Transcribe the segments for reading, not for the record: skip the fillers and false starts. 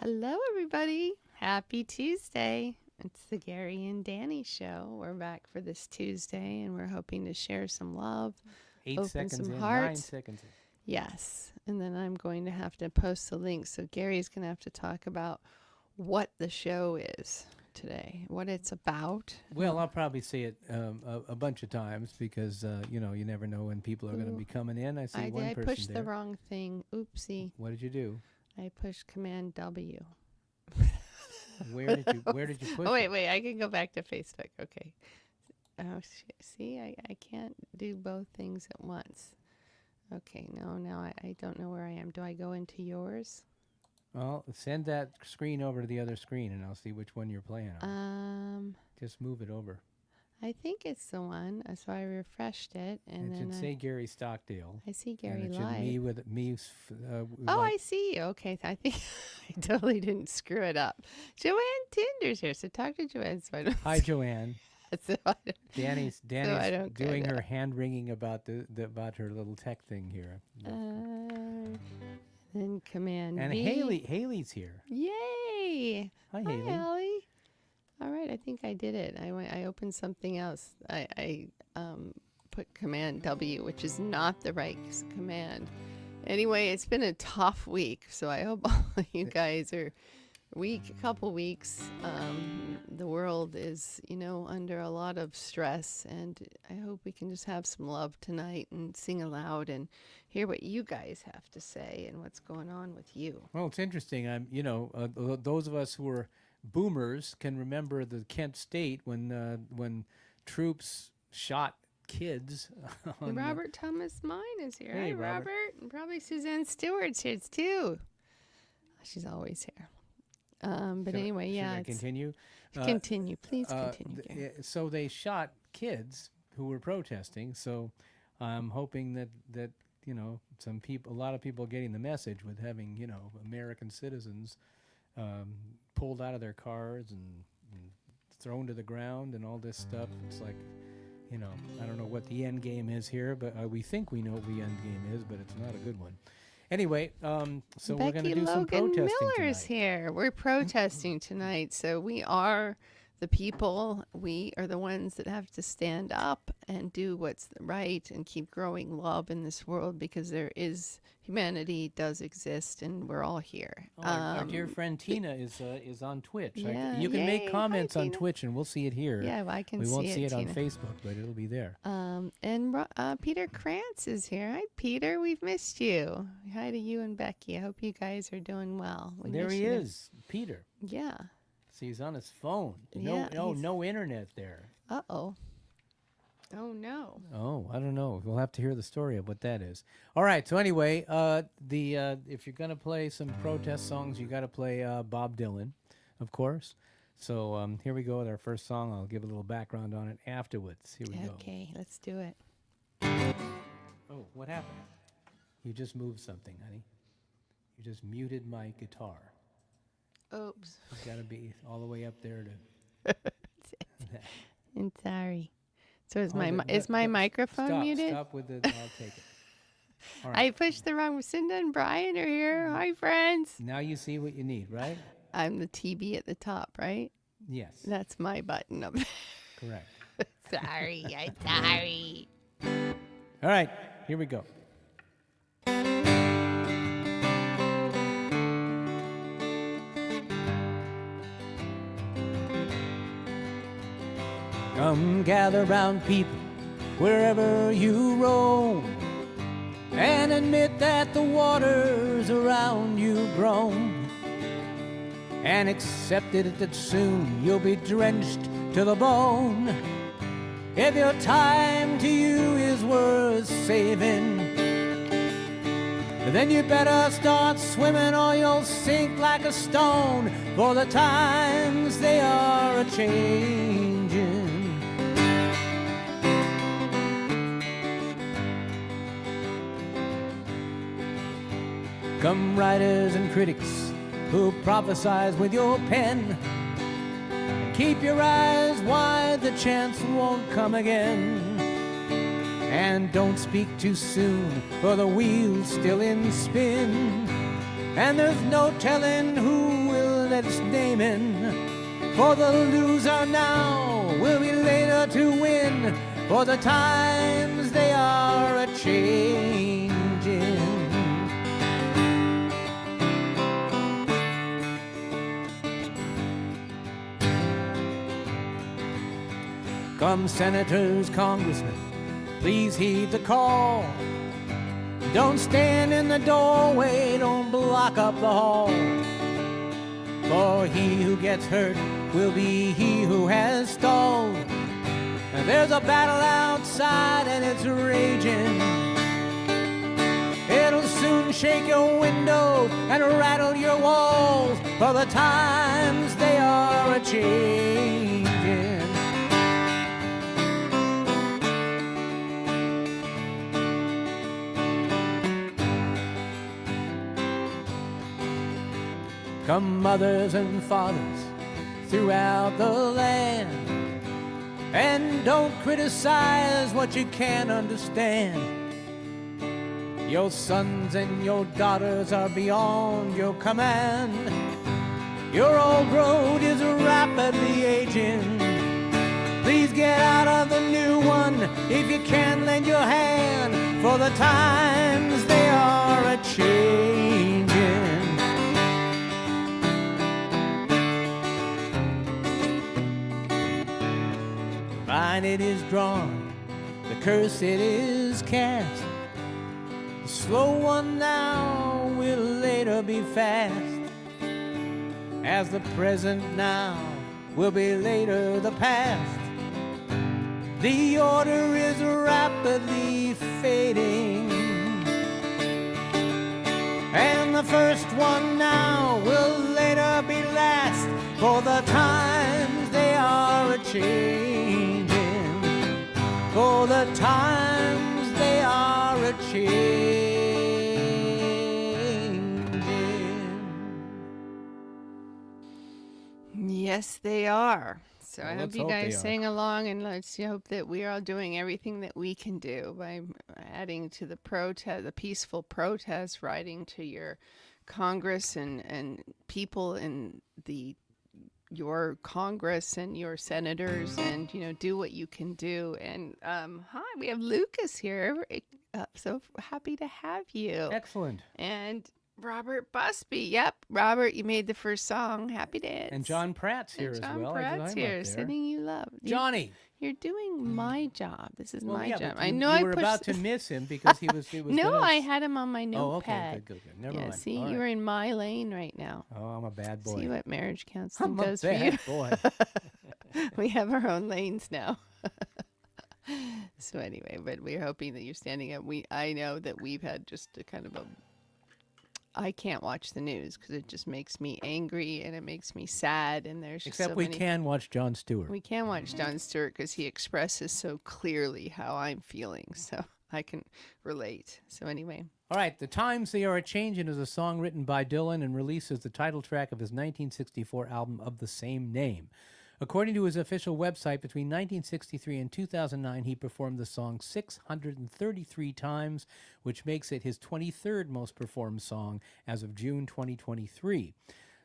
Hello, everybody. Happy Tuesday. It's the Gary and Danny show. We're back for this Tuesday, and we're hoping to share some love, 8 open seconds some in, hearts. 9 seconds in. Yes. And then I'm going to have to post the link. So Gary's going to have to talk about what the show is today, what it's about. Well, I'll probably say it a bunch of times because, you never know when people are going to be coming in. I see one I person pushed there. the wrong thing. Oopsie. What did you do? I pushed Command W. Where did you push Oh, it? wait. I can go back to Facebook. Okay. Oh, see, I can't do both things at once. Okay, now I don't know where I am. Do I go into yours? Well, send that screen over to the other screen, and I'll see which one you're playing on. Just move it over. I think it's the one. So I refreshed it, and It then should say Gary Stockdale. I see Gary and it should live. me. Oh, I see you. Okay, I think I totally didn't screw it up. Joanne Tinder's here, so talk to Joanne. So I don't. Hi, Joanne. So I don't, Danny's I don't doing get her it. hand wringing about about her little tech thing here. Then Command And V. Haley's here. Yay! Hi, Hi, Haley. Hallie. All right, I think I did it. I opened something else. I put Command W, which is not the right command. Anyway, it's been a tough week, so I hope all of you guys are a couple weeks. The world is, under a lot of stress, and I hope we can just have some love tonight and sing aloud and hear what you guys have to say and what's going on with you. Well, it's interesting. Those of us who are boomers can remember the Kent State when troops shot kids. Robert Thomas Mine is here. Hey, Hi, Robert. And probably Suzanne Stewart's here too. She's always here. But anyway, should yeah. I continue? Continue. Please continue. Gary. So they shot kids who were protesting. So I'm hoping that a lot of people are getting the message with having American citizens pulled out of their cars and thrown to the ground and all this stuff. It's like, I don't know what the end game is here, but we think we know what the end game is, but it's not a good one. Anyway, so we're going to do some Becky protesting Miller's tonight. here. We're protesting tonight, so we are the people. We are the ones that have to stand up and do what's right and keep growing love in this world, because humanity does exist, and we're all here. Oh, our dear friend Tina is on Twitch. Yeah, You can make yay. comments Hi, on Tina. Twitch, and we'll see it here. Yeah, I can we see won't it, see it on Tina. Facebook, but it'll be there. And Peter Krantz is here. Hi, Peter. We've missed you. Hi to you and Becky. I hope you guys are doing well. We There miss he you. is, Peter. Yeah. See, he's on his phone. Yeah, No internet there. Uh-oh. Oh, no. Oh, I don't know. We'll have to hear the story of what that is. All right. So anyway, if you're gonna play some protest songs, you got to play Bob Dylan, of course. So here we go with our first song. I'll give a little background on it afterwards. Here we go. Okay, let's do it. Oh, what happened? You just moved something, honey. You just muted my guitar. Oops. It's got to be all the way up there to. I'm sorry. So is Oh, my microphone stop, muted? Stop with it. I'll take it. All right. I pushed the wrong. Cinda and Brian are here. Hi, friends. Now you see what you need, right? I'm the TB at the top, right? Yes. That's my button up there. Correct. Sorry. I'm sorry. All right. Here we go. Come gather round, people, wherever you roam, and admit that the waters around you groan, and accept it that soon you'll be drenched to the bone. If your time to you is worth saving, then you better start swimming or you'll sink like a stone, for the times they are a-changing. Come writers and critics who prophesize with your pen, keep your eyes wide, the chance won't come again. And don't speak too soon, for the wheel's still in spin. and there's no telling who will let its name in. For the loser now will be later to win, for the times they are a-changin'. Come senators, congressmen, please heed the call. Don't stand in the doorway, don't block up the hall. For he who gets hurt will be he who has stalled. And there's a battle outside and it's raging. It'll soon shake your window and rattle your walls, for the times they are a-changin'. Come mothers and fathers throughout the land, and don't criticize what you can't understand. Your sons and your daughters are beyond your command. Your old road is rapidly aging. Please get out of the new one if you can lend your hand, for the times they are a-changin'. Line it is drawn, the curse it is cast. The slow one now will later be fast, as the present now will be later the past. The order is rapidly fading, and the first one now will later be last, for the times they are a-changin'. For the times they are a-changin'. Yes, they are. So Well, I hope let's you hope they guys are. sing along, and let's hope that we are all doing everything that we can do by adding to the protest, the peaceful protest, writing to your Congress and people in your Congress and your senators, and do what you can do. And hi, we have Lucas here. So happy to have you. Excellent. And Robert Busby. Yep, Robert, you made the first song. Happy dance. And John Pratt's here as John well. Pratt's here, sending you love. Johnny. You're doing my job. This is my yeah, job. but I you, know you I were pushed about to miss him because he was No, gonna I had him on my notepad. Oh, okay, good. Never Yeah, mind. see, All you're right. in my lane right now. Oh, I'm a bad boy. See what marriage counseling I'm a does for you. bad boy. We have our own lanes now. So anyway, but we're hoping that you're standing up. I know that we've had just a kind of I can't watch the news because it just makes me angry and it makes me sad. And there's just Except so we many. can watch Jon Stewart. We can watch Jon Stewart because he expresses so clearly how I'm feeling. So I can relate. So anyway. All right, The Times They Are A-Changin' is a song written by Dylan and released as the title track of his 1964 album of the same name. According to his official website, between 1963 and 2009, he performed the song 633 times, which makes it his 23rd most performed song as of June 2023.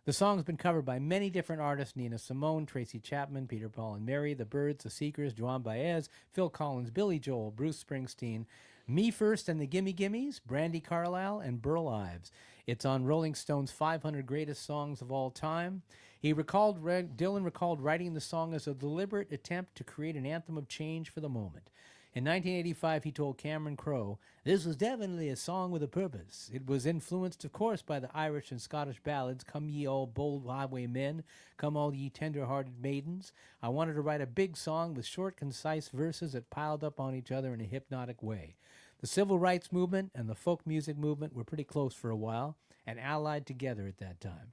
The song's been covered by many different artists: Nina Simone, Tracy Chapman, Peter, Paul and Mary, The Byrds, The Seekers, Joan Baez, Phil Collins, Billy Joel, Bruce Springsteen, Me First and the Gimme Gimmes, Brandy Carlisle, and Burl Ives. It's on Rolling Stone's 500 Greatest Songs of All Time. Dylan recalled writing the song as a deliberate attempt to create an anthem of change for the moment. In 1985, he told Cameron Crowe, "This was definitely a song with a purpose. It was influenced, of course, by the Irish and Scottish ballads, Come Ye All Bold Highwaymen, Come All Ye Tender-Hearted Maidens. I wanted to write a big song with short, concise verses that piled up on each other in a hypnotic way. The civil rights movement and the folk music movement were pretty close for a while and allied together at that time."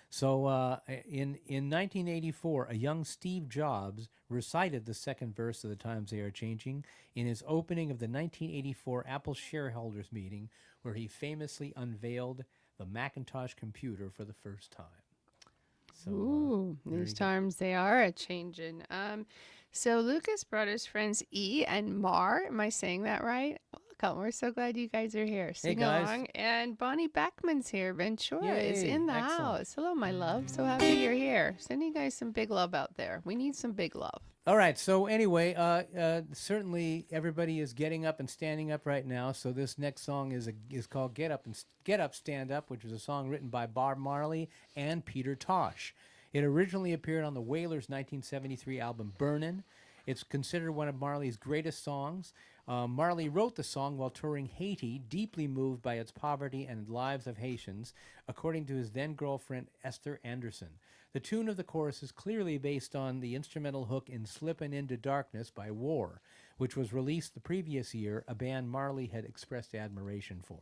So in 1984, a young Steve Jobs recited the second verse of The Times They Are Changing in his opening of the 1984 Apple shareholders meeting, where he famously unveiled the Macintosh computer for the first time. So, Ooh, these times they are a-changin'. So Lucas brought his friends E and Mar. Am I saying that right? welcome. We're so glad you guys are here. Sing guys. along. And Bonnie Backman's here. Ventura is Yay, in the excellent. house. Hello, my love. So happy you're here. Sending you guys some big love out there. We need some big love. All right. So anyway, certainly everybody is getting up and standing up right now. So this next song is called "Get Up, Stand Up," which was a song written by Bob Marley and Peter Tosh. It originally appeared on the Wailers' 1973 album "Burnin'." It's considered one of Marley's greatest songs. Marley wrote the song while touring Haiti, deeply moved by its poverty and lives of Haitians, according to his then-girlfriend Esther Anderson. The tune of the chorus is clearly based on the instrumental hook in Slippin' Into Darkness by War, which was released the previous year, a band Marley had expressed admiration for.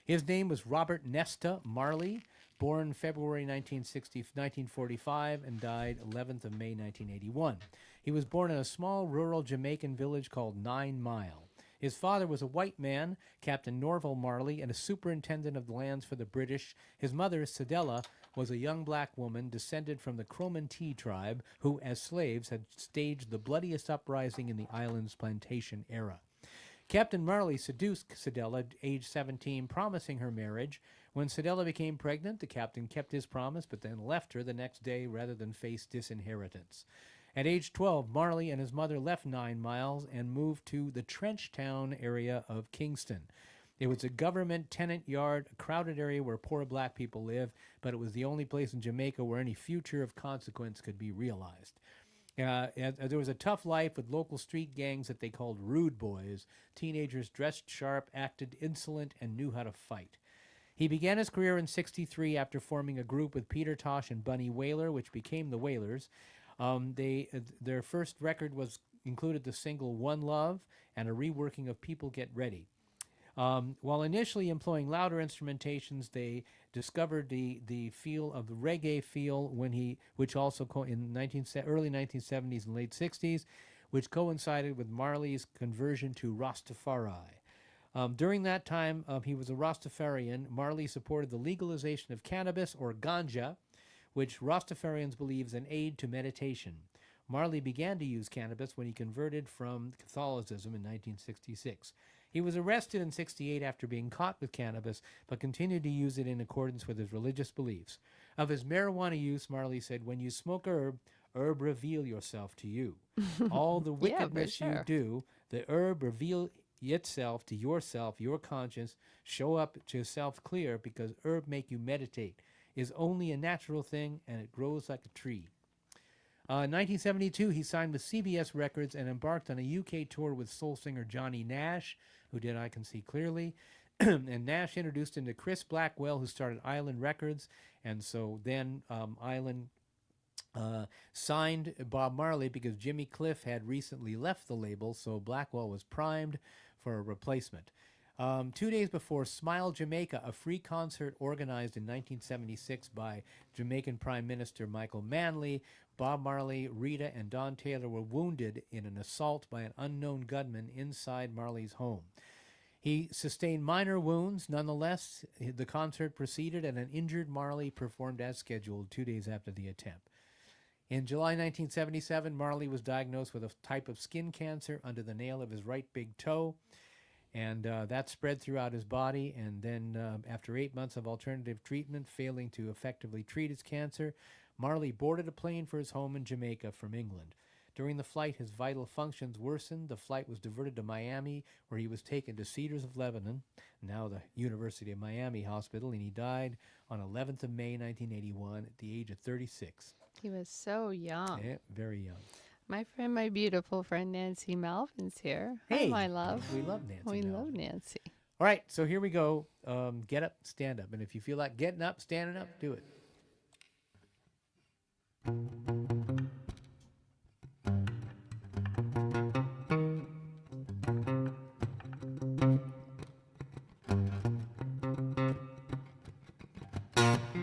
His name was Robert Nesta Marley, born February 1945 and died 11th of May 1981. He was born in a small rural Jamaican village called 9 Mile. His father was a white man, Captain Norval Marley, and a superintendent of the lands for the British. His mother, Sedella, was a young black woman descended from the Croman-T tribe who, as slaves, had staged the bloodiest uprising in the island's plantation era. Captain Marley seduced Sedella at age 17, promising her marriage. When Sedella became pregnant, the captain kept his promise, but then left her the next day rather than face disinheritance. At age 12, Marley and his mother left 9 Miles and moved to the Trenchtown area of Kingston. It was a government tenant yard, a crowded area where poor black people live, but it was the only place in Jamaica where any future of consequence could be realized. There was a tough life with local street gangs that they called rude boys. Teenagers dressed sharp, acted insolent, and knew how to fight. He began his career in '63 after forming a group with Peter Tosh and Bunny Wailer, which became the Wailers. Their first record included the single One Love and a reworking of People Get Ready. While initially employing louder instrumentations, they discovered the feel of the reggae feel which also in early 1970s and late 60s, which coincided with Marley's conversion to Rastafari. During that time, he was a Rastafarian. Marley supported the legalization of cannabis, or ganja, which Rastafarians believe is an aid to meditation. Marley began to use cannabis when he converted from Catholicism in 1966. He was arrested in '68 after being caught with cannabis, but continued to use it in accordance with his religious beliefs. Of his marijuana use, Marley said, "When you smoke herb reveal yourself to you. All the wickedness you do, the herb reveal itself to yourself, your conscience, show up to yourself clear, because herb make you meditate, is only a natural thing, and it grows like a tree." In 1972, he signed with CBS Records and embarked on a UK tour with soul singer Johnny Nash, who did I Can See Clearly. And Nash introduced him to Chris Blackwell, who started Island Records. And so then Island signed Bob Marley because Jimmy Cliff had recently left the label, so Blackwell was primed for a replacement. 2 days before Smile Jamaica, a free concert organized in 1976 by Jamaican Prime Minister Michael Manley, Bob Marley, Rita, and Don Taylor were wounded in an assault by an unknown gunman inside Marley's home. He sustained minor wounds. Nonetheless, the concert proceeded, and an injured Marley performed as scheduled 2 days after the attempt. In July 1977, Marley was diagnosed with a type of skin cancer under the nail of his right big toe. And that spread throughout his body, and then after 8 months of alternative treatment, failing to effectively treat his cancer, Marley boarded a plane for his home in Jamaica from England. During the flight, his vital functions worsened. The flight was diverted to Miami, where he was taken to Cedars of Lebanon, now the University of Miami Hospital, and he died on 11th of May, 1981, at the age of 36. He was so young. Yeah, very young. My friend, my beautiful friend Nancy Melvin's here. Hey, hi, my love. We love Nancy. We Melvin. love Nancy. All right, so here we go. Get up, stand up. And if you feel like getting up, standing up, do it.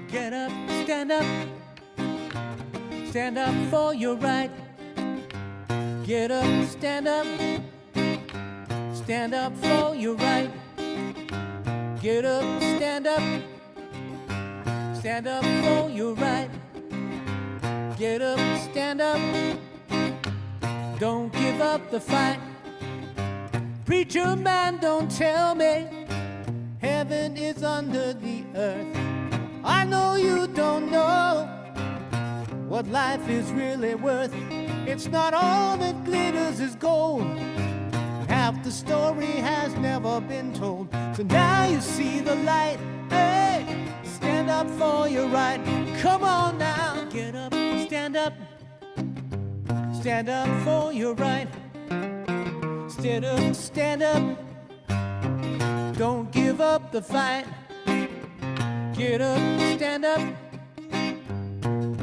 Get up, stand up. Stand up for your right. Get up, stand up. Stand up for your right. Get up, stand up. Stand up for your right. Get up, stand up. Don't give up the fight. Preacher man, don't tell me heaven is under the earth. I know you don't know what life is really worth. It's not all that glitters is gold. Half the story has never been told. So now you see the light. Hey, stand up for your right. Come on now, get up, stand up. Stand up for your right. Stand up. Don't give up the fight. Get up, stand up.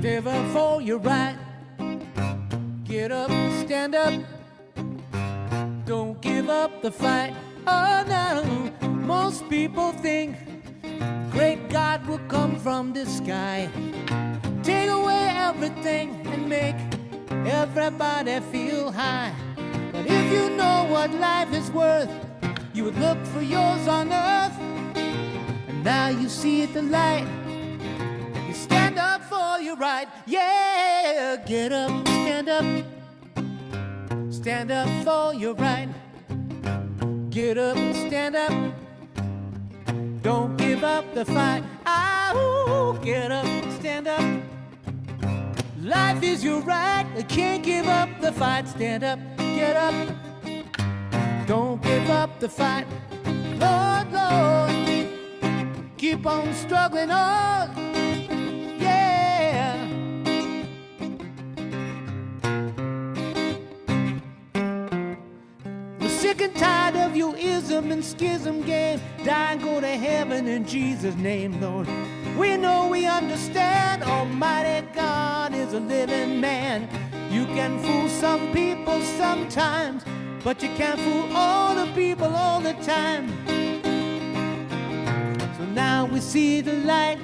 Give up for your right. Get up, stand up. Don't give up the fight. Oh no, most people think great God will come from the sky, take away everything and make everybody feel high. But if you know what life is worth, you would look for yours on earth. And now you see the light. You stand up for your right. Yeah, get up, stand up. Stand up for your right. Get up, stand up. Don't give up the fight. Oh, get up, stand up. Life is your right. You can't give up the fight. Stand up, get up. Don't give up the fight. Lord, Lord, keep on struggling on. Yeah. We're sick and tired of your ism and schism game. Die and go to heaven in Jesus' name, Lord. We know, we understand, Almighty God is a living man. You can fool some people sometimes, but you can't fool all the people all the time. So now we see the light.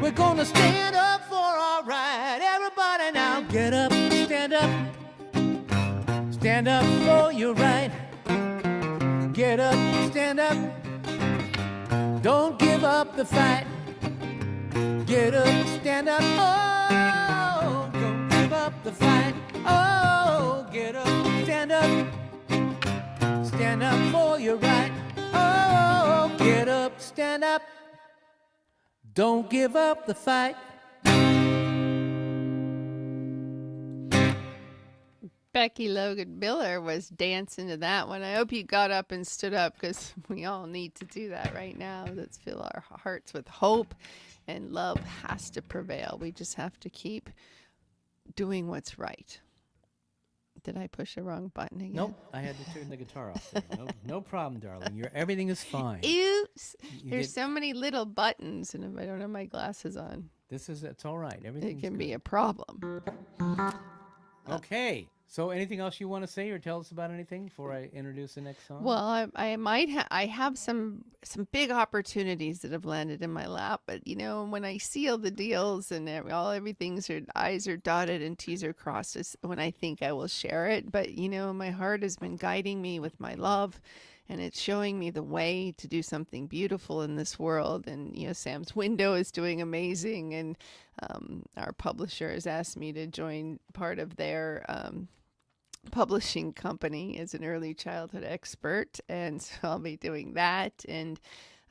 We're gonna stand up for our right. Everybody now get up, stand up. Stand up for your right. Get up, stand up. Don't give up the fight. Get up, stand up. Oh, don't give up the fight. Oh, get up, stand up. Stand up for your right. Oh, get up, stand up. Don't give up the fight. Becky Logan Miller was dancing to that one. I hope you got up and stood up, because we all need to do that right now. Let's fill our hearts with hope, and love has to prevail. We just have to keep doing what's right. Did I push the wrong button again? Nope, I had to turn the guitar off there. No problem, darling. Everything is fine. Oops. There's so many little buttons, and if I don't have my glasses on, It's all right. Everything it can be a problem. Okay. So anything else you want to say or tell us about anything before I introduce the next song? Well, I have some big opportunities that have landed in my lap, but when I seal the deals and everything's I's are dotted and T's are crossed, is when I think I will share it. But my heart has been guiding me with my love, and it's showing me the way to do something beautiful in this world. And Sam's Window is doing amazing, and our publisher has asked me to join part of their publishing company as an early childhood expert, and so I'll be doing that. And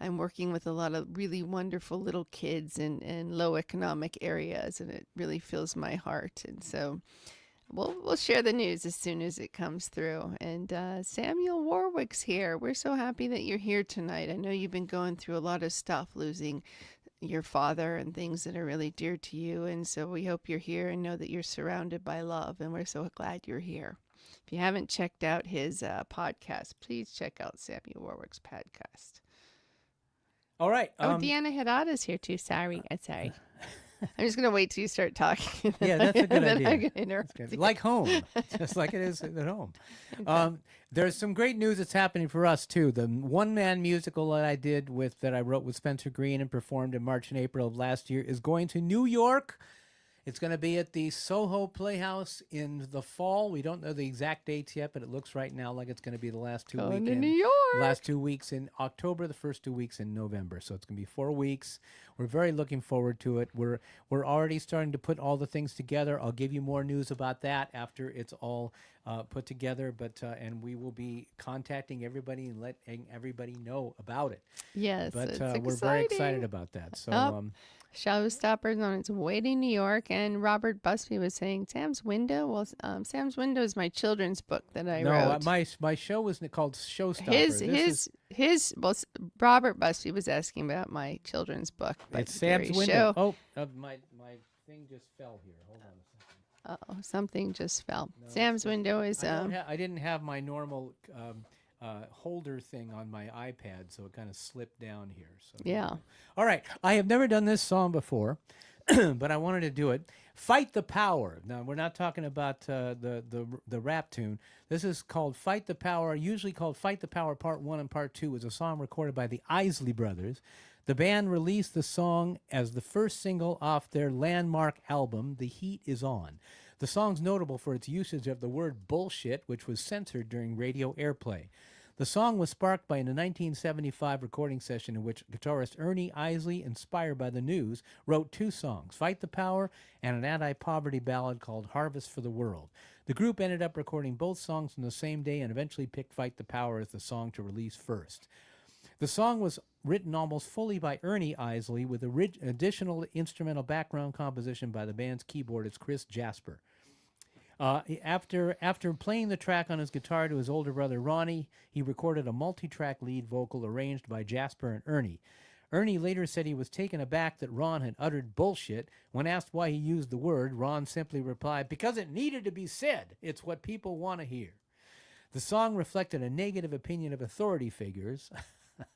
I'm working with a lot of really wonderful little kids in low economic areas, and it really fills my heart. And so we'll share the news as soon as it comes through. And Samuel Warwick's here. We're so happy that you're here tonight. I know you've been going through a lot of stuff, losing your father and things that are really dear to you, and so we hope you're here and know that you're surrounded by love, and we're so glad you're here. If you haven't checked out his podcast, please check out Samuel Warwick's podcast. All right. Deanna Hirata's here too. Sorry. I'm just going to wait till you start talking. Yeah, that's a good idea. I'm gonna interrupt you. Like home, just like it is at home. Exactly. There's some great news that's happening for us, too. The one-man musical that I wrote with Spencer Green and performed in March and April of last year is going to New York. It's going to be at the Soho Playhouse in the fall. We don't know the exact dates yet, but it looks right now like it's going to be the last 2 weekends. Going to New York. Last 2 weeks in October, the first 2 weeks in November. So it's going to be 4 weeks. we're very looking forward to it. We're already starting to put all the things together. I'll give you more news about that after it's all put together. But and we will be contacting everybody and letting everybody know about it. Yes, But it's we're very exciting. excited about that. So. Oh, Showstoppers on its way to New York, and Robert Busby was saying Sam's Window. Well, Sam's Window is my children's book that I No, wrote. my show was called Showstopper. Robert Busby was asking about my children's book. But It's Sam's very Window. show. My thing just fell here. Hold on a second. Oh, something just fell. No, Sam's Window is I didn't have my normal holder thing on my iPad, so it kind of slipped down here. So yeah. All right, I have never done this song before, but I wanted to do it. Fight the Power. Now we're not talking about the rap tune. This is called Fight the Power. Usually called Fight the Power Part 1 and Part 2. Is a song recorded by the Isley Brothers. The band released the song as the first single off their landmark album, The Heat Is On. The song's notable for its usage of the word bullshit, which was censored during radio airplay. The song was sparked by a 1975 recording session in which guitarist Ernie Isley, inspired by the news, wrote two songs, Fight the Power and an anti-poverty ballad called Harvest for the World. The group ended up recording both songs on the same day and eventually picked Fight the Power as the song to release first. The song was written almost fully by Ernie Isley with additional instrumental background composition by the band's keyboardist Chris Jasper. After playing the track on his guitar to his older brother Ronnie, he recorded a multi-track lead vocal arranged by Jasper and Ernie. Ernie later said he was taken aback that Ron had uttered bullshit. When asked why he used the word, Ron simply replied, "Because it needed to be said. It's what people want to hear." The song reflected a negative opinion of authority figures.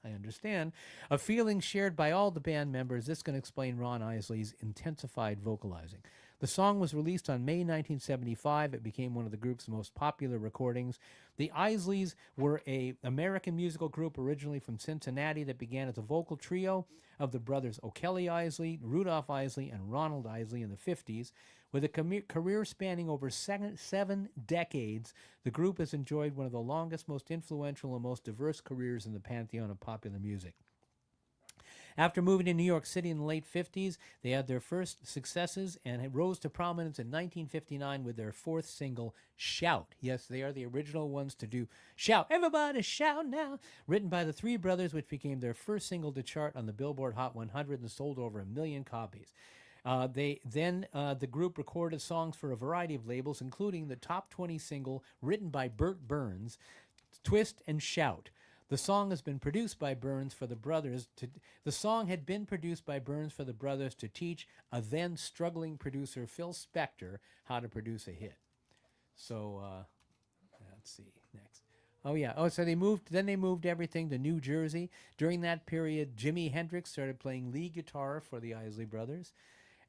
I understand. A feeling shared by all the band members. This can explain Ron Isley's intensified vocalizing. The song was released on May 1975. It became one of the group's most popular recordings. The Isleys were an American musical group originally from Cincinnati that began as a vocal trio of the brothers O'Kelly Isley, Rudolph Isley, and Ronald Isley in the 50s. With a career spanning over seven decades, the group has enjoyed one of the longest, most influential, and most diverse careers in the pantheon of popular music. After moving to New York City in the late 50s, they had their first successes and rose to prominence in 1959 with their fourth single, Shout. Yes, they are the original ones to do Shout. Everybody shout now. Written by the three brothers, which became their first single to chart on the Billboard Hot 100 and sold over 1 million copies. The group recorded songs for a variety of labels, including the top 20 single written by Burt Burns, Twist and Shout. The song has been produced by Burns for the brothers. The song had been produced by Burns for the brothers to teach a then struggling producer, Phil Spector, how to produce a hit. So let's see next. Oh yeah. Oh, so they moved everything to New Jersey. During that period, Jimi Hendrix started playing lead guitar for the Isley Brothers,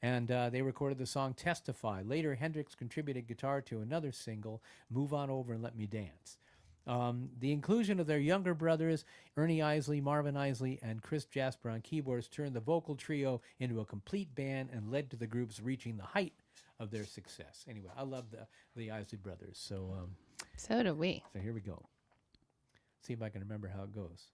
and they recorded the song Testify. Later, Hendrix contributed guitar to another single, Move On Over and Let Me Dance. The inclusion of their younger brothers, Ernie Isley, Marvin Isley, and Chris Jasper on keyboards turned the vocal trio into a complete band and led to the groups reaching the height of their success. Anyway, I love the Isley Brothers. So do we. So here we go. See if I can remember how it goes.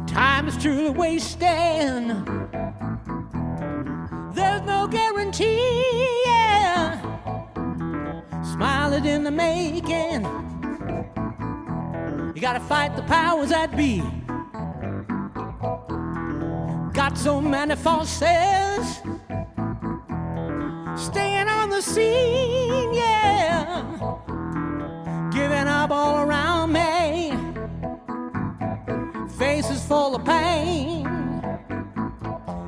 Time is truly wasting. There's no guarantee. Yeah. Smile it in the making. You gotta fight the powers that be. Got so many forces staying on the scene. Yeah. Giving up all around me. Faces full of pain.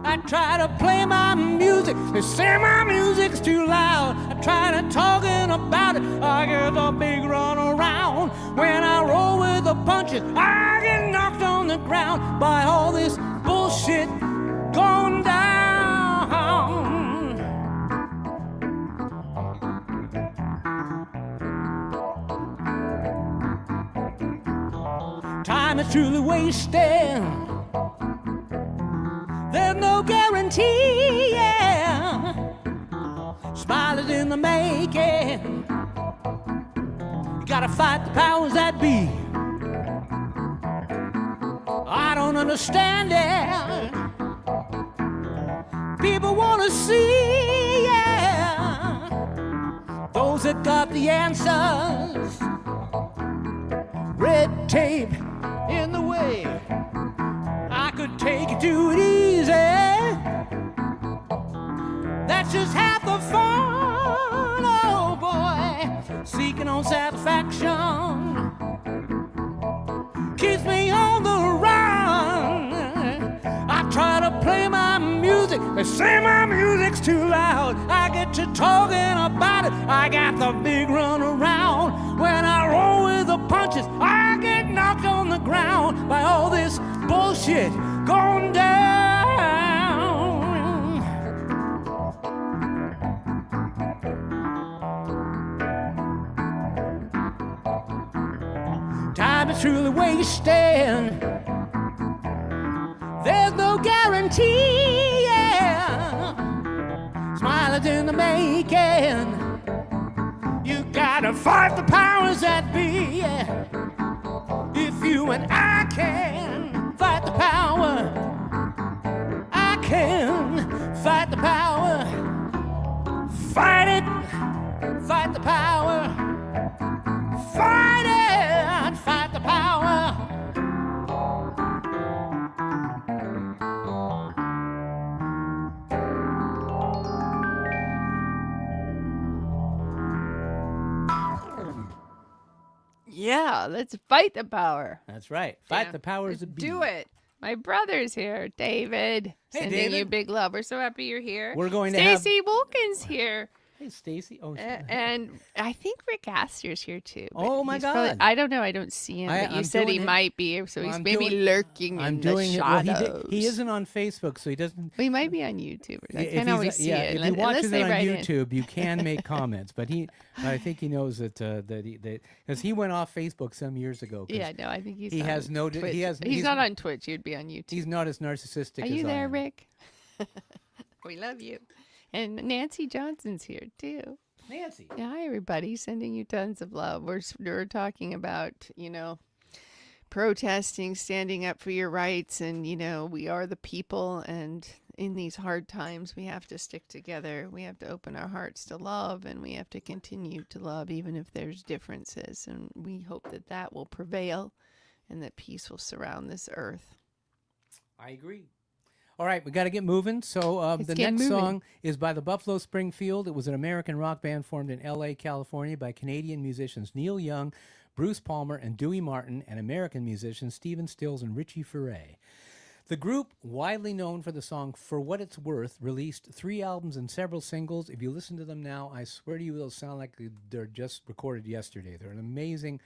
I try to play my music, they say my music's too loud. I try to talking about it, I get a big run around. When I roll with the punches, I get knocked on the ground by all this bullshit going down. Time is truly wasting. There's no guarantee, yeah. Smile is in the making. You gotta fight the powers that be. I don't understand it. People wanna see, yeah, those that got the answers. Red tape in the way. I could take it to it easy. That's just half the fun, oh boy. Seeking on satisfaction keeps me on the run. I try to play my music, they say my music's too loud. I get to talking about it, I got the big run around. When I roll with the punches, I get knocked on the ground by all this bullshit going down. Time is truly wasting. There's no guarantee, yeah. Smile is in the making. You gotta fight the powers that be, yeah. If you and I can fight the power, I can fight the power. Fight it, fight the power. Fight it, fight the power. Yeah, let's fight the power. That's right. Fight Yeah, the powers let's that be. do it. My brother's here, David. Hey, Sending you David. big love. We're so happy you're here. We're going to have- Stacey Wilkins here. Hey, Stacy. Oh, And I think Rick Astor's here too. but Oh, my he's probably- God. I don't know. I don't see him. But you I'm said he doing it. might be, so Well, he's I'm maybe doing- lurking I'm in doing the it. Well, shadows. he isn't on Facebook, so he doesn't. Well, he might be on YouTube. I If can't he's- always see yeah, it. if he unless watches they it on write in. YouTube, you can make comments. But I think he knows that because he went off Facebook some years ago. 'Cause Yeah, no, I think he's. he on has no. Twitch. He has. He's not on Twitch. He'd be on YouTube. He's not as narcissistic. Are as you I there, am. Rick? We love you. And Nancy Johnson's here too. Nancy. Yeah, hi everybody. Sending you tons of love. We're talking about protesting, standing up for your rights, and we are the people. And in these hard times, we have to stick together. We have to open our hearts to love, and we have to continue to love, even if there's differences. And we hope that that will prevail, and that peace will surround this earth. I agree. All right, we got to get moving. So Let's the get next moving. song is by the Buffalo Springfield. It was an American rock band formed in L.A., California by Canadian musicians Neil Young, Bruce Palmer, and Dewey Martin, and American musicians Stephen Stills and Richie Furay. The group, widely known for the song For What It's Worth, released 3 albums and several singles. If you listen to them now, I swear to you, they'll sound like they're just recorded yesterday. They're an amazing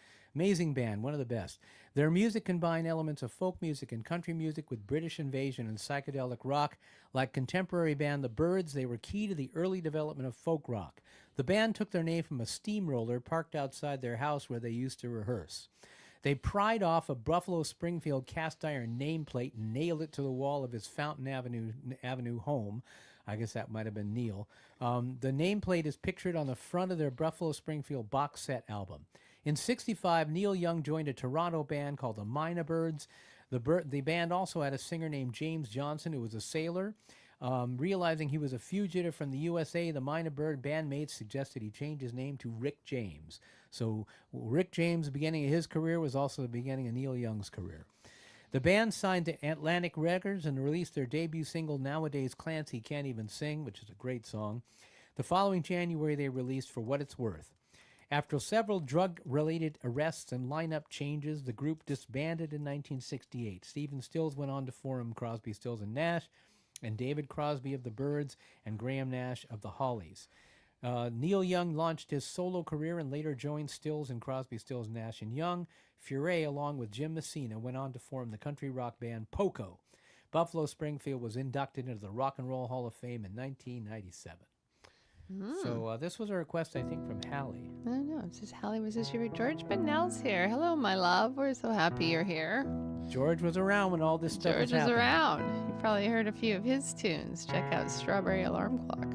band, one of the best. Their music combined elements of folk music and country music with British invasion and psychedelic rock. Like contemporary band The Byrds, they were key to the early development of folk rock. The band took their name from a steamroller parked outside their house where they used to rehearse. They pried off a Buffalo Springfield cast iron nameplate and nailed it to the wall of his Fountain Avenue home. I guess that might have been Neil. The nameplate is pictured on the front of their Buffalo Springfield box set album. In '65, Neil Young joined a Toronto band called the Mina Birds. The band also had a singer named James Johnson, who was a sailor. Realizing he was a fugitive from the USA, the Mina Bird bandmates suggested he change his name to Rick James. So Rick James, the beginning of his career, was also the beginning of Neil Young's career. The band signed to Atlantic Records and released their debut single, Nowadays Clancy Can't Even Sing, which is a great song. The following January, they released For What It's Worth. After several drug-related arrests and lineup changes, the group disbanded in 1968. Stephen Stills went on to form Crosby, Stills, and Nash, and David Crosby of the Byrds and Graham Nash of the Hollies. Neil Young launched his solo career and later joined Stills and Crosby, Stills, Nash, and Young. Furay, along with Jim Messina, went on to form the country rock band Poco. Buffalo Springfield was inducted into the Rock and Roll Hall of Fame in 1997. So this was a request, I think, from Hallie. I don't know. It says, Hallie, was this your George? But Nell's here. Hello, my love. We're so happy you're here. George was around when all this stuff was George is happening. around. You probably heard a few of his tunes. Check out Strawberry Alarm Clock.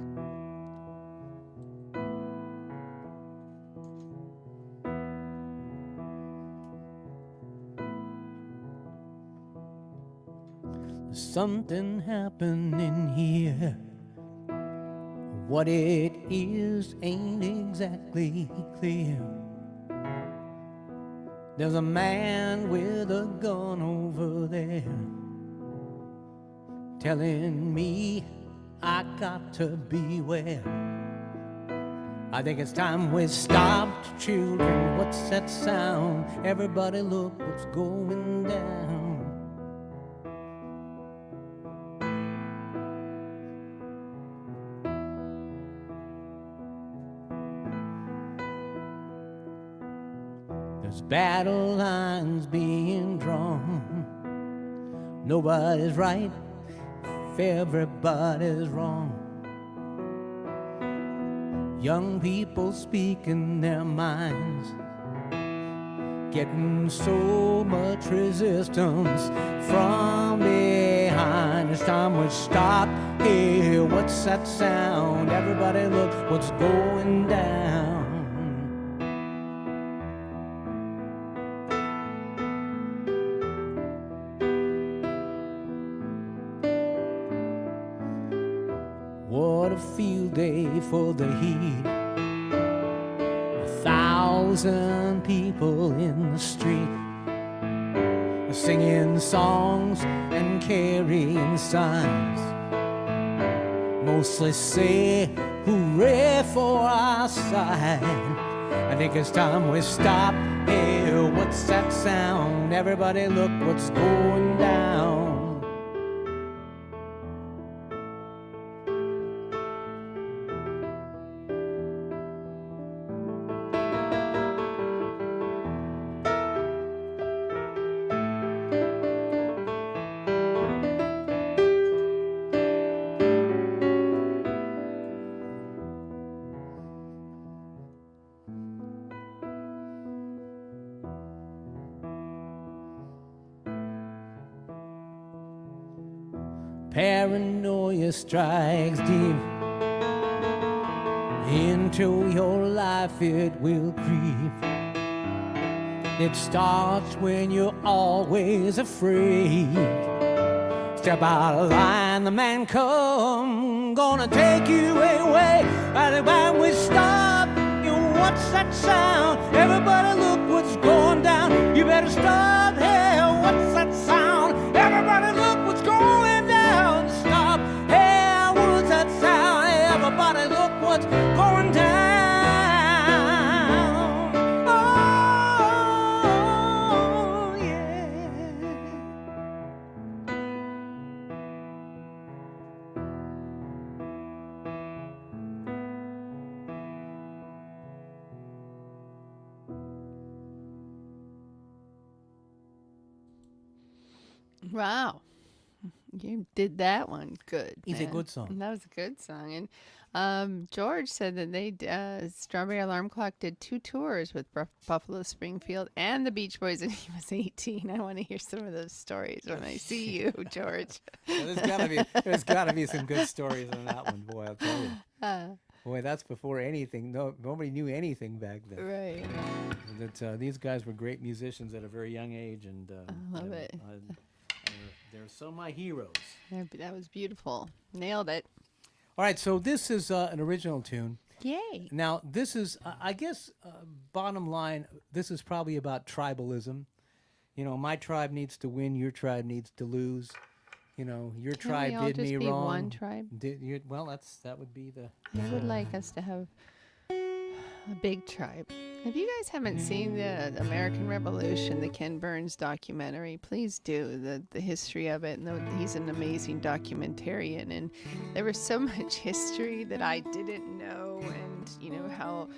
Something happening here. What it is ain't exactly clear. There's a man with a gun over there telling me I got to beware. I think it's time we stopped, children. What's that sound? Everybody look what's going down. There's battle lines being drawn. Nobody's right if everybody's wrong. Young people speaking their minds, getting so much resistance from behind. It's time we stop here. What's that sound? Everybody look what's going down. What a field day for the heat. 1,000 people in the street, singing songs and carrying signs. Mostly say hooray for our side. I think it's time we stop here. What's that sound? Everybody look what's going down. Paranoia strikes deep into your life, it will creep. It starts when you're always afraid. Step out of line, the man come, gonna take you away. By the time we stop, you what's that sound? Everybody look what's going down. You better stop here, what's that sound? Everybody look what's going down. Stop here, what's that sound? Everybody look what's going down. Oh, yeah. Wow. You did that one good. It's a man. good song. That was a good song. And George said that they Strawberry Alarm Clock did 2 tours with Buffalo Springfield and the Beach Boys when he was 18. I want to hear some of those stories when I see you, George. Well, there's gotta be some good stories on that one, boy. I'll tell you. Boy, that's before anything. Nobody knew anything back then. Right. That these guys were great musicians at a very young age, and I love it. They're so my heroes. That was beautiful. Nailed it. All right, so this is an original tune. Yay. Now, this is, I guess, bottom line, this is probably about tribalism. You know, my tribe needs to win, your tribe needs to lose. You know, your Can tribe we all did just me be wrong. one tribe? Well, that would be the. I would like us to have a big tribe. If you guys haven't seen the American Revolution, the Ken Burns documentary, please do. The history of it. And he's an amazing documentarian. And there was so much history that I didn't know. And, you know, how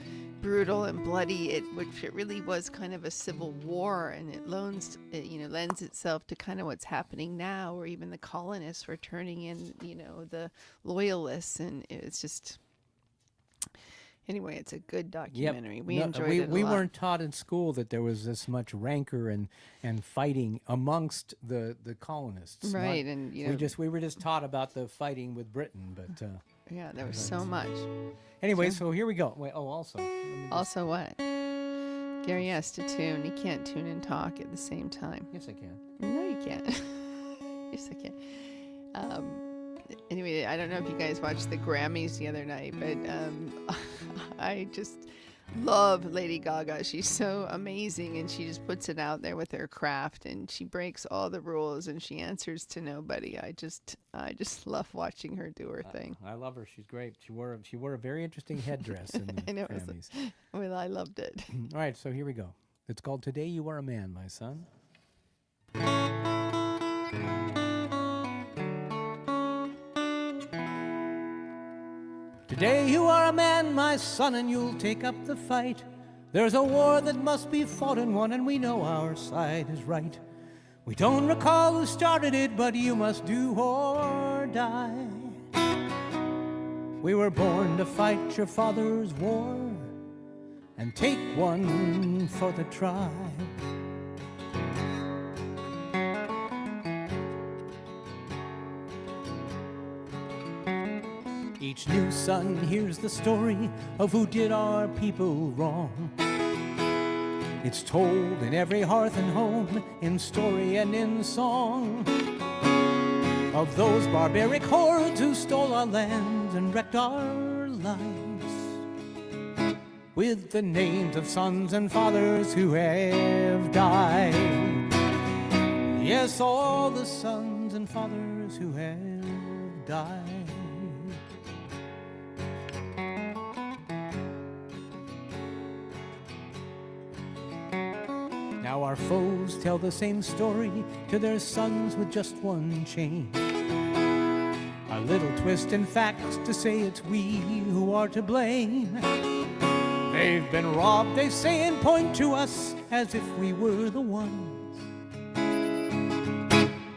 brutal and bloody which it really was kind of a civil war. And it lends itself to kind of what's happening now, where even the colonists were turning in, you know, the loyalists. And it's just... Anyway, it's a good Yep. documentary. We No, enjoyed we it a we lot. weren't taught in school that there was this much rancor and fighting amongst the colonists. Right, and We were just taught about the fighting with Britain, but yeah, there was so much. anyway, so here we go. Wait, also, let me just- Also, what? Gary has to tune. He can't tune and talk at the same time. yes, I can. No, you can't. Yes, I can. Anyway, I don't know if you guys watched the Grammys the other night, but I just love Lady Gaga. She's so amazing, and she just puts it out there with her craft, and she breaks all the rules, and she answers to nobody. I just love watching her do her thing. I love her. She's great. She wore a very interesting headdress in the I know, it was- Grammys. Well, I loved it. All right, so here we go. It's called "Today You Are a Man, My Son." Today you are a man, my son, and you'll take up the fight. There's a war that must be fought and won, and we know our side is right. We don't recall who started it, but you must do or die. We were born to fight your father's war and take one for the tribe. Each new son hears the story of who did our people wrong. It's told in every hearth and home, in story and in song, of those barbaric hordes who stole our lands and wrecked our lives, with the names of sons and fathers who have died. Yes, all the sons and fathers who have died. Now our foes tell the same story to their sons with just one change. A little twist in facts to say it's we who are to blame. They've been robbed, they say, and point to us as if we were the ones.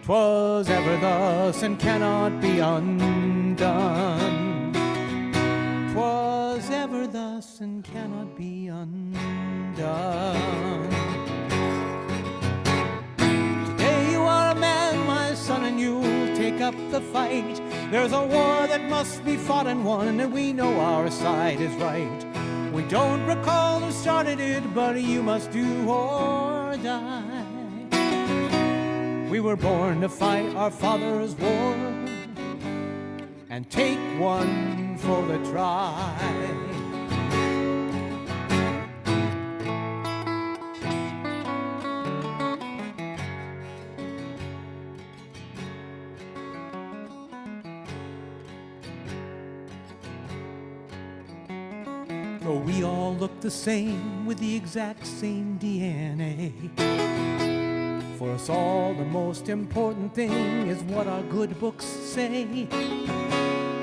'Twas ever thus and cannot be undone. 'Twas ever thus and cannot be undone. Son, and you'll take up the fight. There's a war that must be fought and won, and we know our side is right. We don't recall who started it, but you must do or die. We were born to fight our father's war and take one for the tribe. Oh, we all look the same with the exact same DNA. For us all, the most important thing is what our good books say.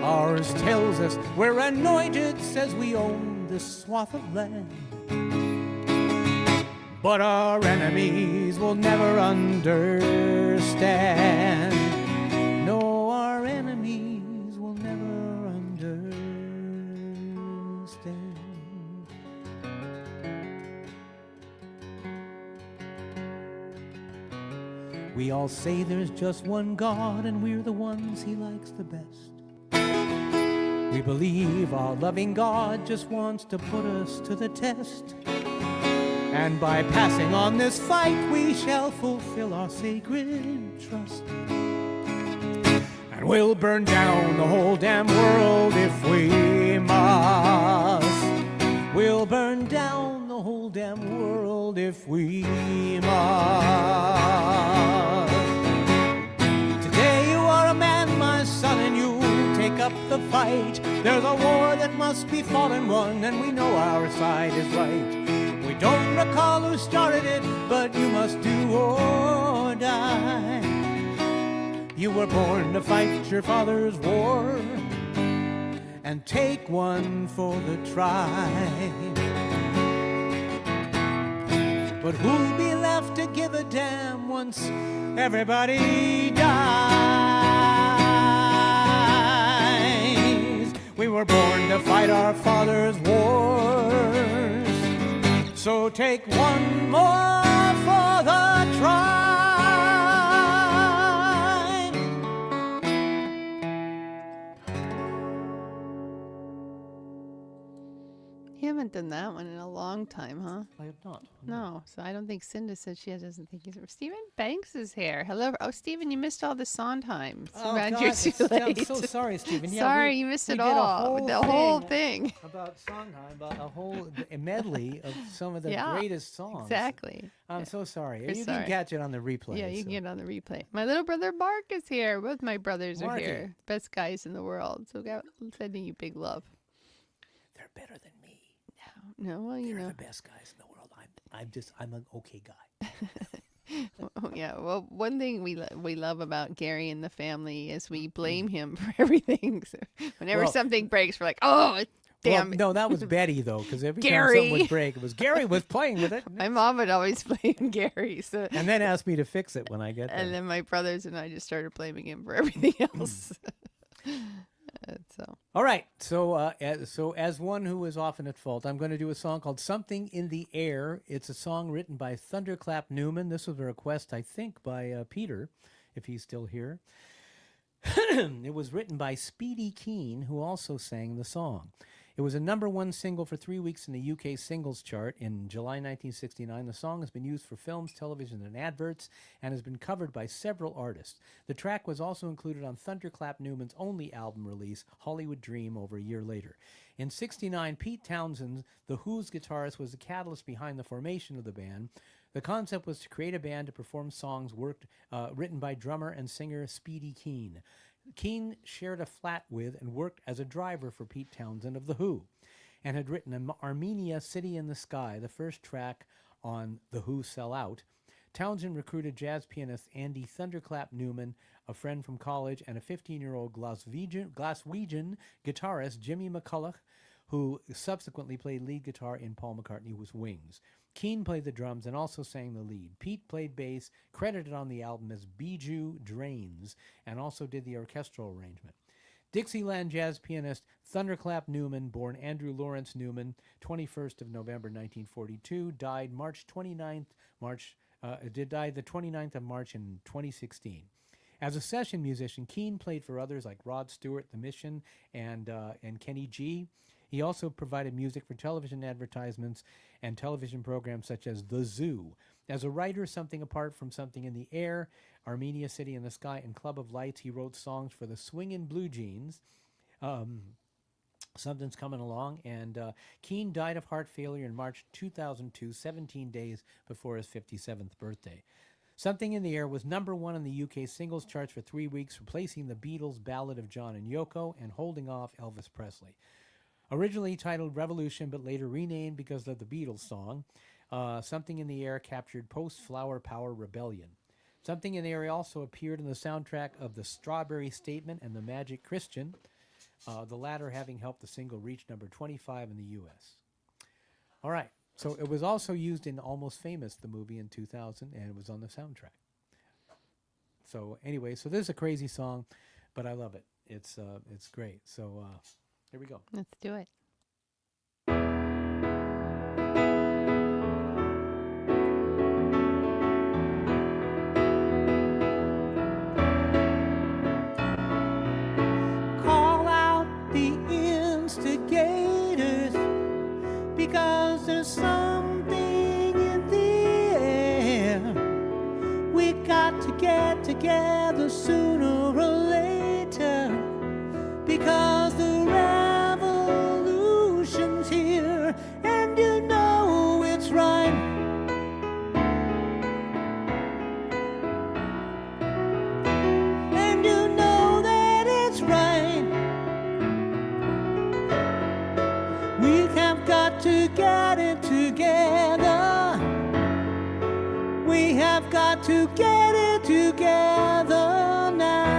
Ours tells us we're anointed, says we own this swath of land. But our enemies will never understand. No, our enemies will never understand. We all say there's just one God, and we're the ones he likes the best. We believe our loving God just wants to put us to the test. And by passing on this fight, we shall fulfill our sacred trust. And we'll burn down the whole damn world if we must. We'll burn down the whole damn world if we must. Today you are a man, my son, and you'll take up the fight. There's a war that must be fought and won, and we know our side is right. We don't recall who started it, but you must do or die. You were born to fight your father's war and take one for the tribe. But who'll be left to give a damn once everybody dies? We were born to fight our father's wars. So take one more for the tribe. You haven't done that one in a long time, huh? I have not. No, so I don't think Cinda said she doesn't think he's. Stephen Banks is here. Hello. Oh, Stephen, you missed all the Sondheim. Oh, Glad God, you're too late. I'm so sorry, Stephen. Yeah, Sorry, you missed it we did a all. The whole thing. about Sondheim, about a whole medley of some of the Yeah, greatest songs. Exactly. I'm so sorry. You're You sorry. can catch it on the replay. Yeah, you so. can get it on the replay. My little brother Mark is here. Both my brothers are Marky. here. Best guys in the world. So I'm sending you big love. They're better than me. No, well, you They're know. the best guys in the world. I'm an okay guy. Oh, yeah. Well, one thing we love about Gary and the family is we blame him for everything. So whenever Well- something breaks, we're like, oh, damn Well, it. no, that was Betty though, because every time Gary. something would break, it was Gary was playing with it, My mom would always blame Gary. So and then ask me to fix it when I get there. and then my brothers and I just started blaming him for everything else. So All right, so as one who is often at fault, I'm going to do a song called "Something in the Air." It's a song written by Thunderclap Newman. This was a request, I think, by Peter, if he's still here. It was written by Speedy Keen, who also sang the song. It was a #1 single for 3 weeks in the UK singles chart in July 1969. The song has been used for films, television, and adverts, and has been covered by several artists. The track was also included on Thunderclap Newman's only album release, Hollywood Dream, over a year later. In '69, Pete Townsend, The Who's guitarist, was the catalyst behind the formation of the band. The concept was to create a band to perform songs written by drummer and singer Speedy Keen. Keen shared a flat with and worked as a driver for Pete Townsend of The Who, and had written Armenia City in the Sky, the first track on The Who Sell Out. Townsend recruited jazz pianist Andy Thunderclap Newman, a friend from college, and a 15-year-old Glaswegian guitarist, Jimmy McCulloch, who subsequently played lead guitar in Paul McCartney's Wings. Keen played the drums and also sang the lead. Pete played bass, credited on the album as Bijou Drains, and also did the orchestral arrangement. Dixieland jazz pianist Thunderclap Newman, born Andrew Lawrence Newman, 21st of November 1942, died the 29th of March in 2016. As a session musician, Keen played for others like Rod Stewart, The Mission, and Kenny G. He also provided music for television advertisements and television programs such as The Zoo. As a writer, Something Apart from Something in the Air, Armenia City in the Sky, and Club of Lights, he wrote songs for the Swingin' Blue Jeans. Something's Coming Along, and Keen died of heart failure in March 2002, 17 days before his 57th birthday. Something in the Air was #1 in the UK singles charts for 3 weeks, replacing the Beatles' Ballad of John and Yoko and holding off Elvis Presley. Originally titled Revolution, but later renamed because of the Beatles song, Something in the Air captured post-Flower Power rebellion. Something in the Air also appeared in the soundtrack of The Strawberry Statement and The Magic Christian, the latter having helped the single reach #25 in the U.S. All right, so it was also used in Almost Famous, the movie in 2000, and it was on the soundtrack. So anyway, so this is a crazy song, but I love it. It's great. So here we go. let's do it. Call out the instigators, because there's something in the air. We got to get together sooner or later, because the revolution's here, and you know it's right. And you know that it's right. We have got to get it together. We have got to get it together now.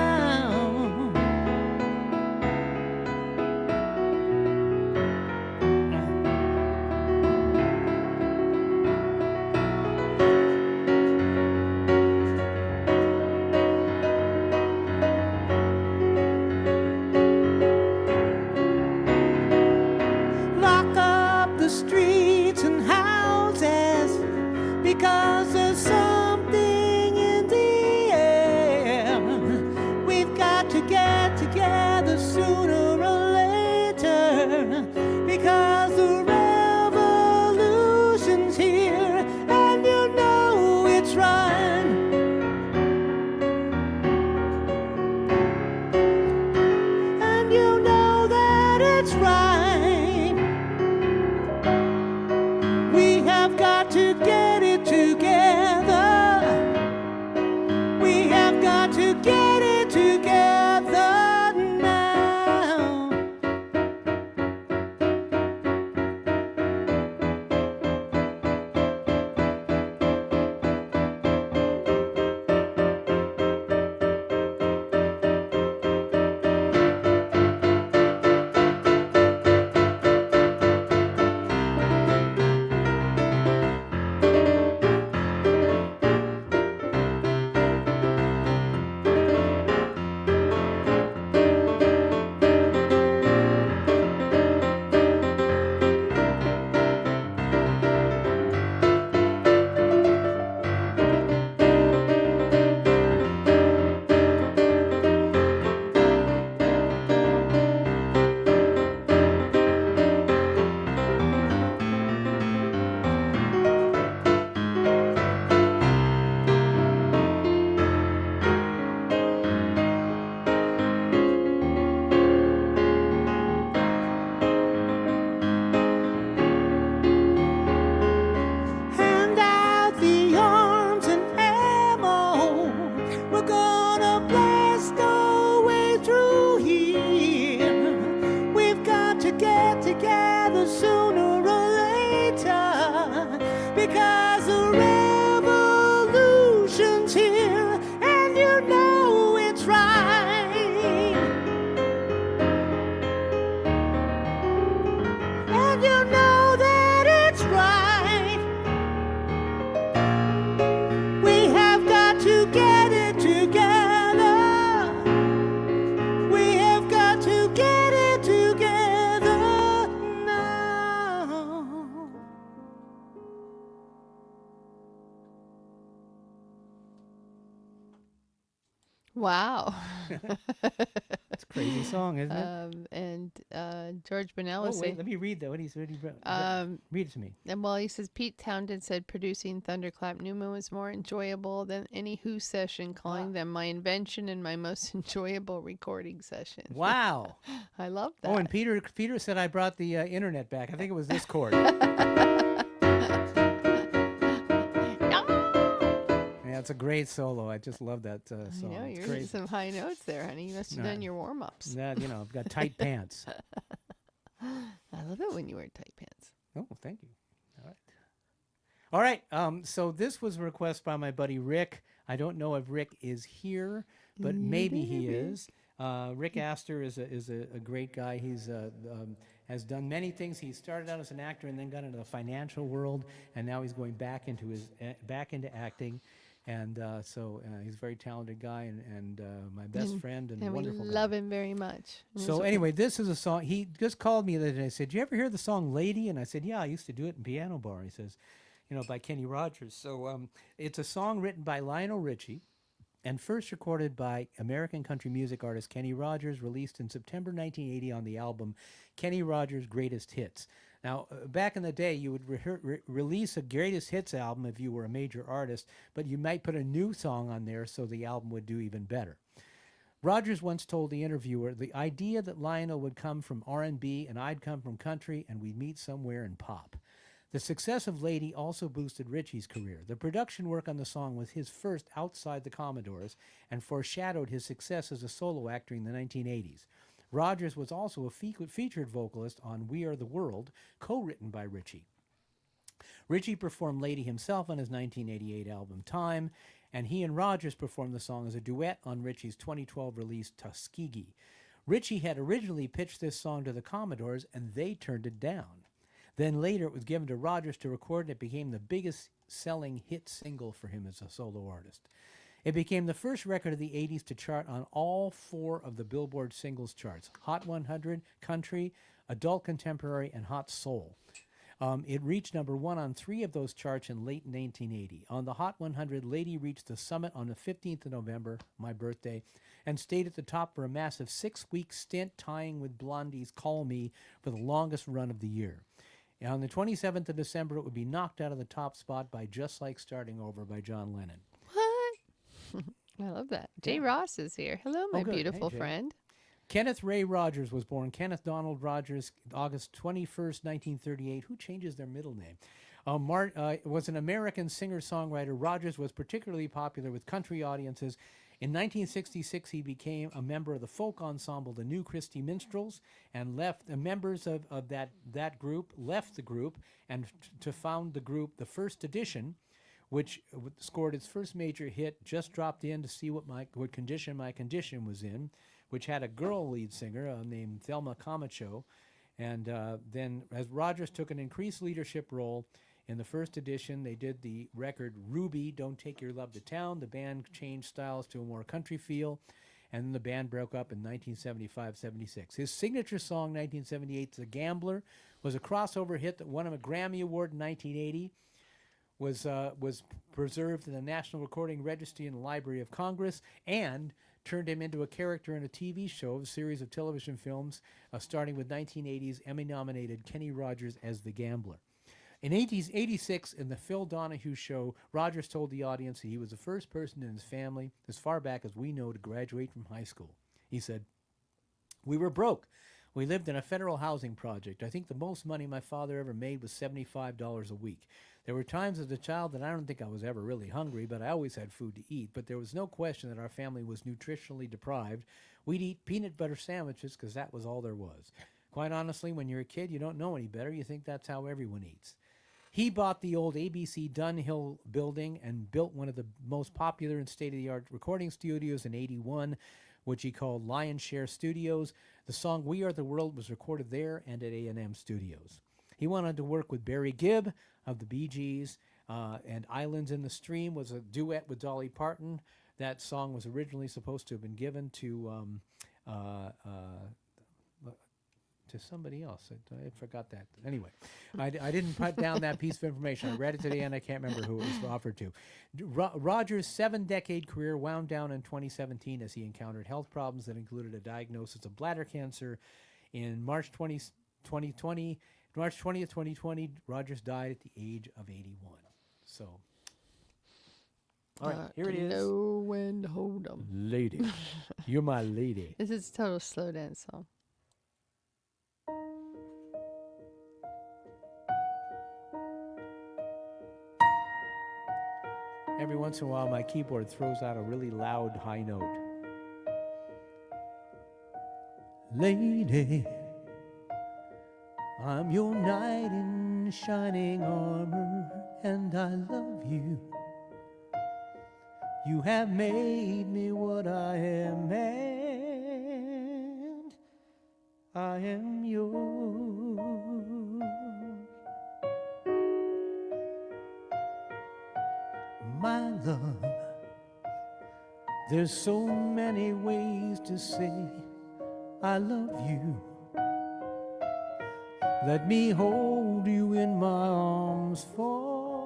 Wow. It's a crazy song, isn't it? And George Burnell Oh was wait, saying, let me read that. What he's read. um, Read it to me. and well, he says Pete Townshend said producing Thunderclap Newman was more enjoyable than any Who session, Ah, calling them my invention and my most enjoyable recording session. wow. I love Oh, and that. Peter said I brought the internet back. I think it was this chord. No! Yeah, it's a great solo. I just love that I know, song. It's you're hitting crazy. some high notes there, honey. You must have Nah, done your warm ups. that I've got tight pants. I love it when you wear tight pants. Oh, thank you. All right. All right. So this was a request by my buddy Rick. I don't know if Rick is here, but maybe he is. Rick Astor is a great guy. He's has done many things. He started out as an actor and then got into the financial world, and now he's going back into back into acting. And he's a very talented guy and my best friend and And we wonderful guy. love him very much. So anyway, this is a song. He just called me the other day and said, "Do you ever hear the song Lady?" And I said, "Yeah, I used to do it in piano bar." He says, by Kenny Rogers. So it's a song written by Lionel Richie and first recorded by American country music artist Kenny Rogers, released in September 1980 on the album Kenny Rogers' Greatest Hits. Now, back in the day, you would release a greatest hits album if you were a major artist, but you might put a new song on there so the album would do even better. Rogers once told the interviewer, the idea that Lionel would come from R&B and I'd come from country and we'd meet somewhere in pop. The success of Lady also boosted Richie's career. The production work on the song was his first outside the Commodores and foreshadowed his success as a solo actor in the 1980s. Rogers was also a featured vocalist on We Are the World, co-written by Richie. Richie performed Lady himself on his 1988 album Time, and he and Rogers performed the song as a duet on Richie's 2012 release Tuskegee. Richie had originally pitched this song to the Commodores, and they turned it down. Then later it was given to Rogers to record, and it became the biggest selling hit single for him as a solo artist. It became the first record of the 80s to chart on all 4 of the Billboard singles charts: Hot 100, Country, Adult Contemporary, and Hot Soul. It reached number 1 on 3 of those charts in late 1980. On the Hot 100, Lady reached the summit on the 15th of November, my birthday, and stayed at the top for a massive 6-week stint, tying with Blondie's Call Me for the longest run of the year. And on the 27th of December, it would be knocked out of the top spot by Just Like Starting Over by John Lennon. What? I love that. Jay Ross is here. Hello, my good. beautiful Hey, Jay. friend. Kenneth Ray Rogers was born. Kenneth Donald Rogers, August 21st, 1938. Who changes their middle name? Was an American singer-songwriter. Rogers was particularly popular with country audiences. In 1966, he became a member of the folk ensemble, the New Christy Minstrels, and left. The members of that group left the group and to found the group, The First Edition, which scored its first major hit. Just dropped in to see what condition my condition was in, which had a girl lead singer named Thelma Camacho. And then as Rogers took an increased leadership role in The First Edition, they did the record Ruby, Don't Take Your Love to Town. The band changed styles to a more country feel, and then the band broke up in 1975-76. His signature song, 1978's The Gambler, was a crossover hit that won him a Grammy Award in 1980, was preserved in the National Recording Registry in the Library of Congress, and turned him into a character in a TV show, a series of television films, starting with 1980's Emmy-nominated Kenny Rogers as The Gambler. In 1986, in the Phil Donahue show, Rogers told the audience that he was the first person in his family, as far back as we know, to graduate from high school. He said, "We were broke. We lived in a federal housing project. I think the most money my father ever made was $75 a week. There were times as a child that I don't think I was ever really hungry, but I always had food to eat. But there was no question that our family was nutritionally deprived. We'd eat peanut butter sandwiches because that was all there was. Quite honestly, when you're a kid, you don't know any better. You think that's how everyone eats." He bought the old ABC Dunhill building and built one of the most popular and state-of-the-art recording studios in 81, which he called Lion Share Studios. The song We Are the World was recorded there and at A&M Studios. He went on to work with Barry Gibb of the Bee Gees, and Islands in the Stream was a duet with Dolly Parton. That song was originally supposed to have been given to to somebody else. I forgot that. Anyway, I didn't put down that piece of information. I read it today, and I can't remember who it was offered to. Roger's 7-decade career wound down in 2017 as he encountered health problems that included a diagnosis of bladder cancer. In March 2020, March 20th, 2020, Rogers died at the age of 81. So, all right, here it is. Know when to hold 'em. Lady. You're my lady. This is a total slow dance song. Every once in a while, my keyboard throws out a really loud high note. Lady, I'm your knight in shining armor, and I love you. You have made me what I am, and I am yours. My love, there's so many ways to say I love you. Let me hold you in my arms forevermore.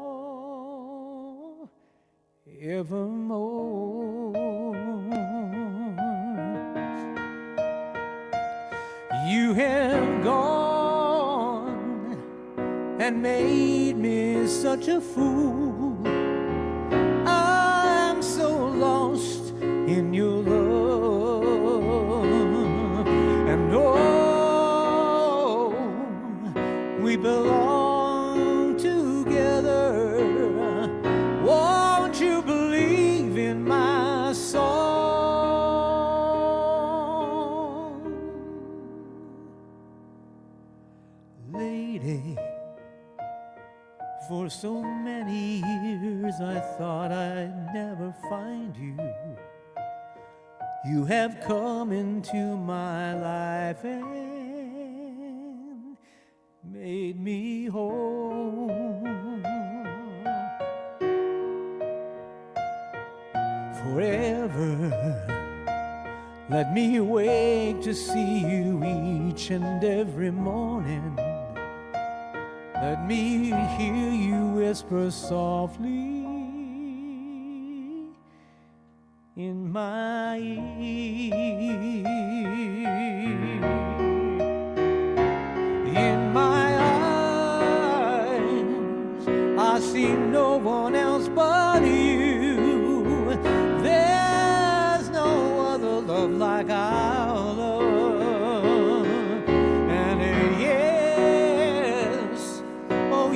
You have gone and made me such a fool. I'm so lost in your love, and oh, we belong together. Won't you believe in my song? Lady, for so many years I thought I'd never find you. You have come into my life and made me whole. Forever, let me wake to see you each and every morning. Let me hear you whisper softly in my ear. In my eyes, I see no one else but you. There's no other love like our love. And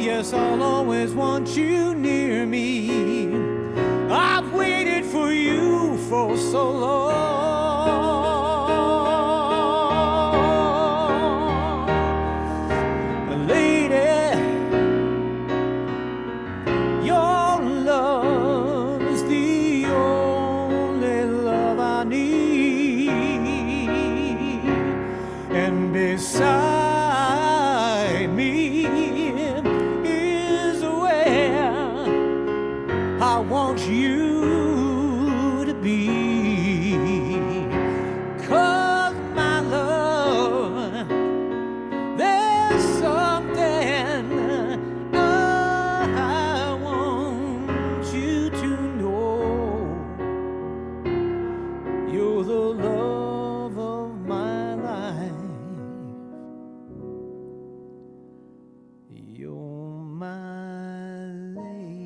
yes, I'll always want you near me. I've waited for you for so long. Lady, your love is the only love I need. And beside me I want you to be. 'Cause my love, there's something I want you to know. You're the love of my life. You're my lady.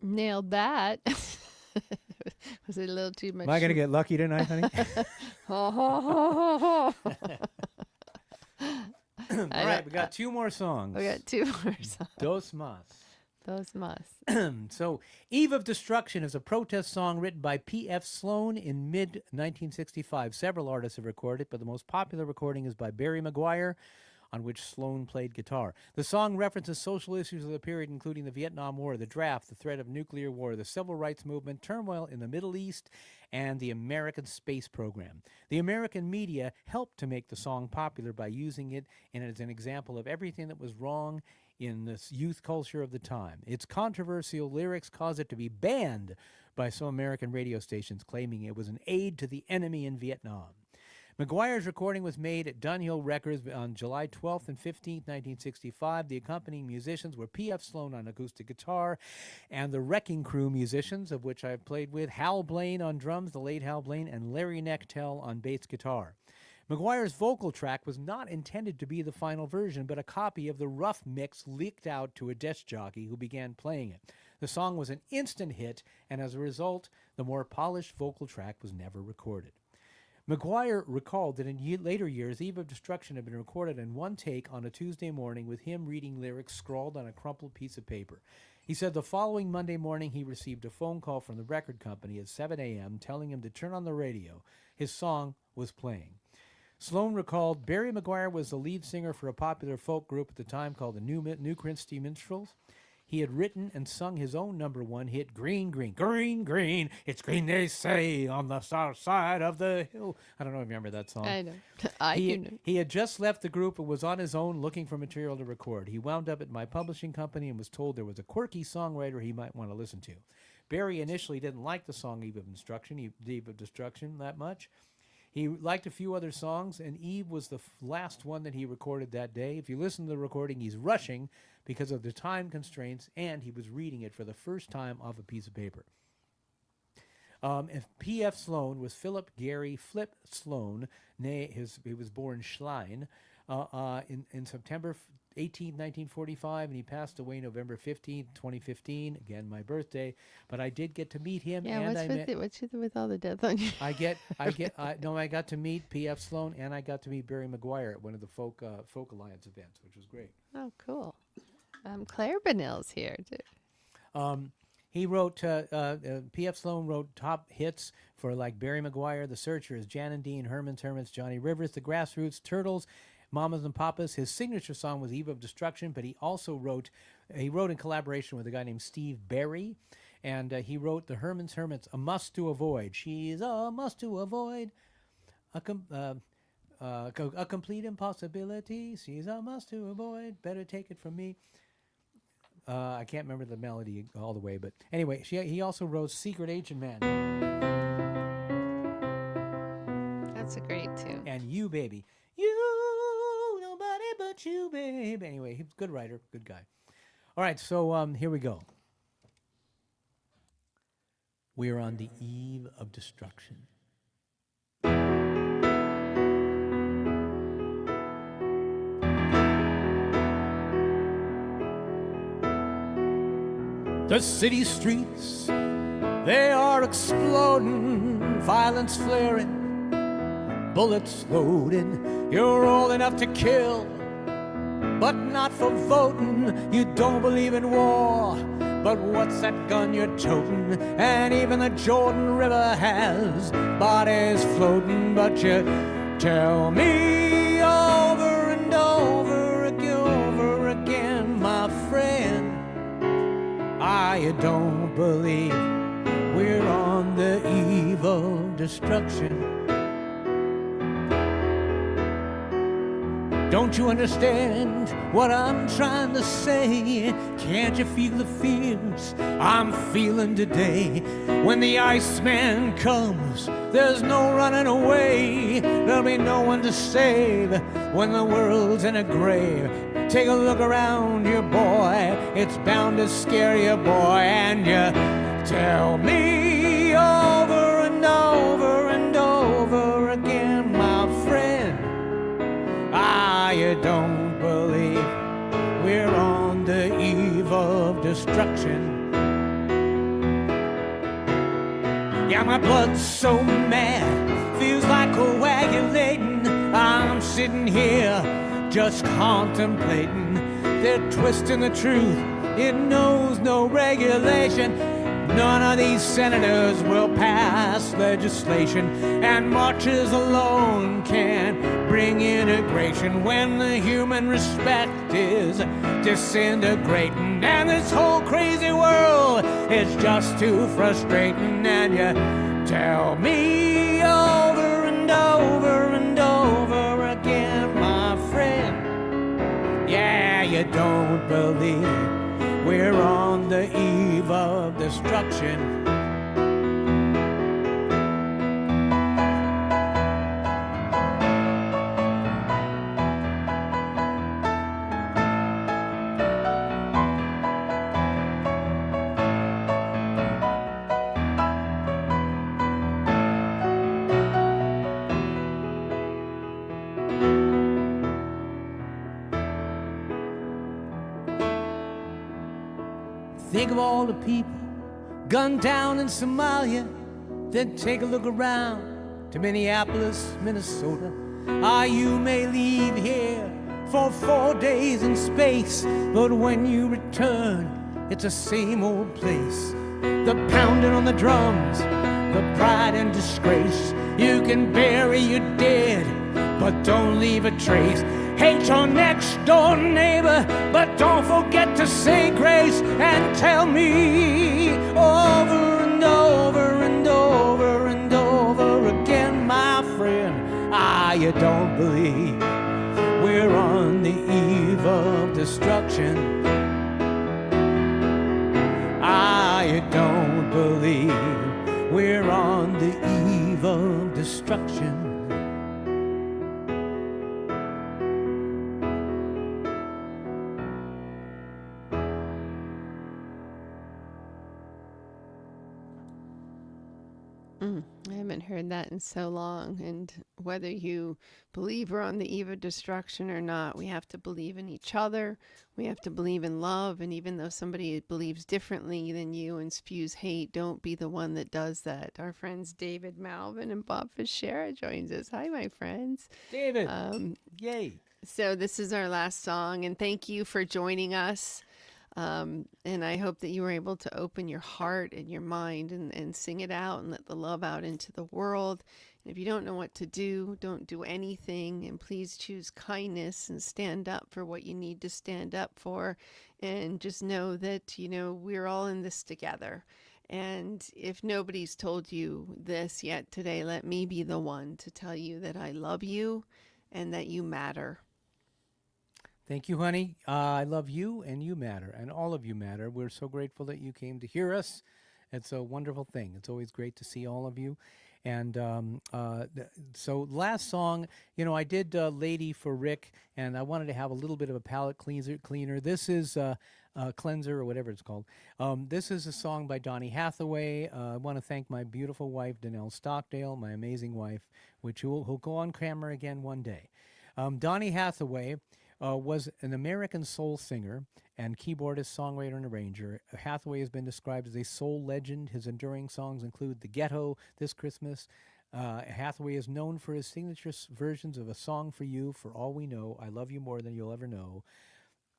Nailed that. Was it a little too much? Am I going to get lucky tonight, honey? All right, we got two more songs. We got two more songs. Dos Mas. Dos Mas. So, Eve of Destruction is a protest song written by P.F. Sloan in mid-1965. Several artists have recorded it, but the most popular recording is by Barry McGuire on which Sloan played guitar. The song references social issues of the period, including the Vietnam War, the draft, the threat of nuclear war, the civil rights movement, turmoil in the Middle East, and the American space program. The American media helped to make the song popular by using it as an example of everything that was wrong in the youth culture of the time. Its controversial lyrics caused it to be banned by some American radio stations, claiming it was an aid to the enemy in Vietnam. McGuire's recording was made at Dunhill Records on July 12th and 15th, 1965. The accompanying musicians were P.F. Sloan on acoustic guitar and the Wrecking Crew musicians, of which I've played with, Hal Blaine on drums, the late Hal Blaine, and Larry Knechtel on bass guitar. McGuire's vocal track was not intended to be the final version, but a copy of the rough mix leaked out to a desk jockey who began playing it. The song was an instant hit, and as a result, the more polished vocal track was never recorded. McGuire recalled that in later years, Eve of Destruction had been recorded in one take on a Tuesday morning with him reading lyrics scrawled on a crumpled piece of paper. He said the following Monday morning he received a phone call from the record company at 7 a.m. telling him to turn on the radio. His song was playing. Sloan recalled Barry McGuire was the lead singer for a popular folk group at the time called the New Christy Minstrels. He had written and sung his own number one hit, Green, Green, Green, Green. It's green, they say, on the south side of the hill. I don't know if you remember that song. I know. do know. He had just left the group and was on his own looking for material to record. He wound up at my publishing company and was told there was a quirky songwriter he might want to listen to. Barry initially didn't like the song Eve of Destruction that much. He liked a few other songs, and Eve was the last one that he recorded that day. If you listen to the recording, he's rushing because of the time constraints, and he was reading it for the first time off a piece of paper. P.F. Sloan was Philip Gary Flip Sloan. He was born Schlein in September 18, 1945, and he passed away November 15, 2015. Again, my birthday. But I did get to meet him. Yeah, and what's with all the death on you? I got to meet P.F. Sloan, and I got to meet Barry McGuire at one of the Folk Alliance events, which was great. Oh, cool. Claire Bonnell's here, too. He wrote, P.F. Sloan wrote top hits for like Barry McGuire, The Searchers, Jan and Dean, Herman's Hermits, Johnny Rivers, The Grassroots, Turtles, Mamas and Papas. His signature song was Eve of Destruction, but he also wrote in collaboration with a guy named Steve Barry, and he wrote the Herman's Hermits, A Must to Avoid. She's a must to avoid, a complete impossibility. She's a must to avoid, better take it from me. I can't remember the melody all the way, but anyway, he also wrote Secret Agent Man. That's a great tune. And You Baby. You, nobody but you, babe. Anyway, he's a good writer, good guy. All right, so here we go. We are on the eve of destruction. The city streets, they are exploding, violence flaring, bullets loading. You're old enough to kill, but not for voting. You don't believe in war, but what's that gun you're toting? And even the Jordan River has bodies floating. But you tell me over and over again, my friend, I don't believe we're on the eve of destruction. Don't you understand what I'm trying to say? Can't you feel the fears I'm feeling today? When the Iceman comes, there's no running away. There'll be no one to save when the world's in a grave. Take a look around you, boy. It's bound to scare you, boy. And you tell me over and over again, my friend, I don't believe we're on the eve of destruction. Yeah, my blood's so mad, feels like coagulating. I'm sitting here just contemplating. They're twisting the truth, it knows no regulation. None of these senators will pass legislation, and marches alone can't bring integration when the human respect is disintegrating. And this whole crazy world is just too frustrating. And you tell me over and over and over again, my friend, yeah, you don't believe we're on the eve of destruction. Think of all the people gunned down in Somalia. Then take a look around to Minneapolis, Minnesota. You may leave here for 4 days in space, but when you return, it's the same old place. The pounding on the drums, the pride and disgrace. You can bury your dead, but don't leave a trace. Hate your next door neighbor, but don't forget to say grace. And tell me over and over and over and over again, my friend, you don't believe we're on the eve of destruction. You don't believe we're on the eve of destruction. I haven't heard that in so long. And whether you believe we're on the eve of destruction or not, we have to believe in each other. We have to believe in love. And even though somebody believes differently than you and spews hate, don't be the one that does that. Our friends David Malvin and Bob Fischera joins us. Hi, my friends. David, yay. So this is our last song, and thank you for joining us. And I hope that you were able to open your heart and your mind and sing it out and let the love out into the world. And if you don't know what to do, don't do anything. And please choose kindness and stand up for what you need to stand up for. And just know that, we're all in this together. And if nobody's told you this yet today, let me be the one to tell you that I love you and that you matter. Thank you, honey. I love you, and you matter, and all of you matter. We're so grateful that you came to hear us. It's a wonderful thing. It's always great to see all of you. And so last song, I did Lady for Rick, and I wanted to have a little bit of a palate cleaner. This is Cleanser, or whatever it's called. This is a song by Donny Hathaway. I want to thank my beautiful wife, Danelle Stockdale, my amazing wife, which who'll go on camera again one day. Donny Hathaway was an American soul singer and keyboardist, songwriter, and arranger. Hathaway has been described as a soul legend. His enduring songs include The Ghetto, This Christmas. Hathaway is known for his signature versions of A Song for You, For All We Know, I Love You More Than You'll Ever Know,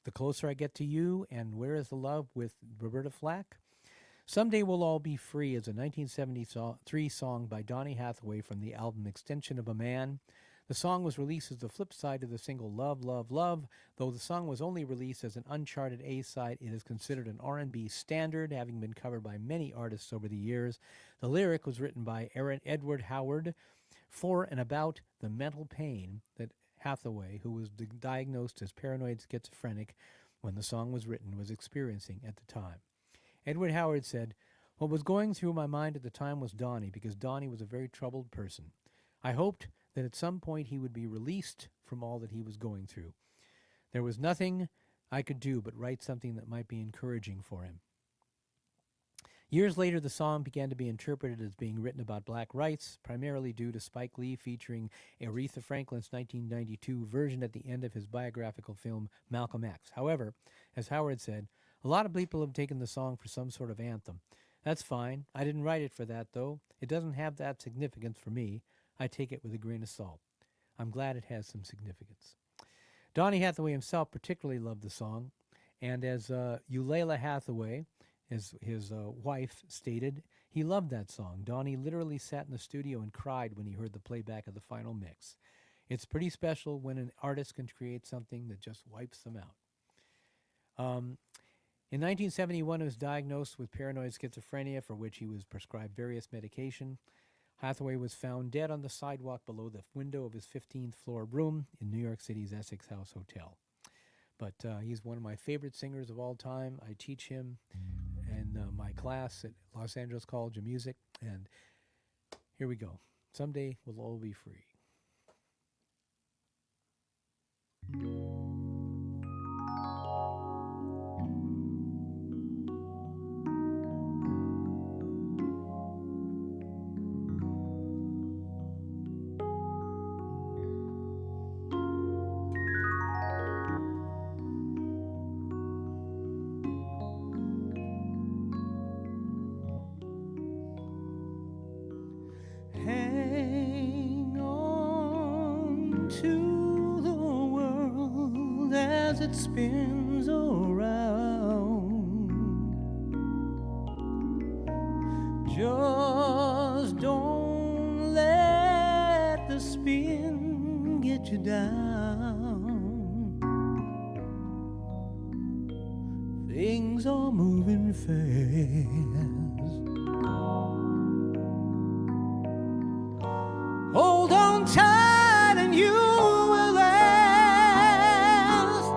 The Closer I Get to You, and Where Is the Love with Roberta Flack. Someday We'll All Be Free is a 1973 song by Donny Hathaway from the album Extension of a Man. The song was released as the flip side of the single Love, Love, Love. Though the song was only released as an uncharted A-side, it is considered an R&B standard, having been covered by many artists over the years. The lyric was written by Edward Howard for and about the mental pain that Hathaway, who was diagnosed as paranoid schizophrenic when the song was written, was experiencing at the time. Edward Howard said, "What was going through my mind at the time was Donny, because Donny was a very troubled person. I hoped that at some point he would be released from all that he was going through. There was nothing I could do but write something that might be encouraging for him." Years later, the song began to be interpreted as being written about black rights, primarily due to Spike Lee featuring Aretha Franklin's 1992 version at the end of his biographical film Malcolm X. However, as Howard said, a lot of people have taken the song for some sort of anthem. That's fine. I didn't write it for that, though. It doesn't have that significance for me. I take it with a grain of salt. I'm glad it has some significance. Donny Hathaway himself particularly loved the song, and as Eulela Hathaway, his wife stated, he loved that song. Donnie literally sat in the studio and cried when he heard the playback of the final mix. It's pretty special when an artist can create something that just wipes them out. In 1971, he was diagnosed with paranoid schizophrenia, for which he was prescribed various medication. Hathaway was found dead on the sidewalk below the window of his 15th floor room in New York City's Essex House Hotel. But he's one of my favorite singers of all time. I teach him in my class at Los Angeles College of Music. And here we go. Someday we'll all be free. Hang on to the world as it spins around. Just don't let the spin get you down. Things are moving fast. Hold on tight and you will last.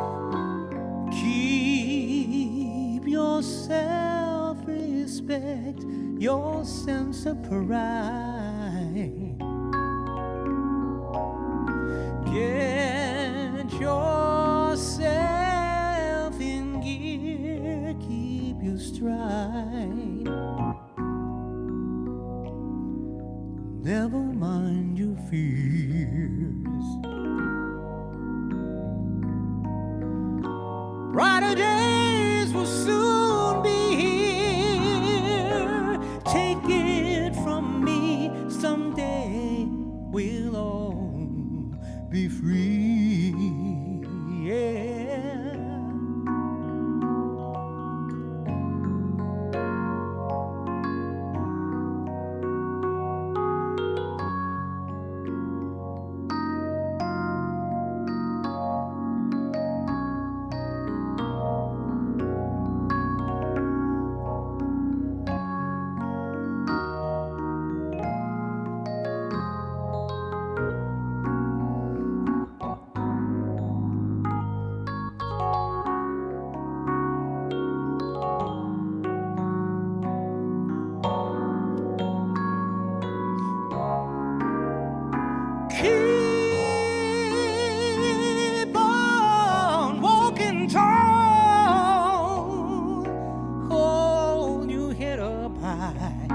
Keep your self-respect, your sense of pride. Get yourself in gear, keep your stride. Never mind your fears. Brighter days will soon be here. Take it from me, someday we'll all be free. Yeah. Keep on walking tall. Hold your head up high.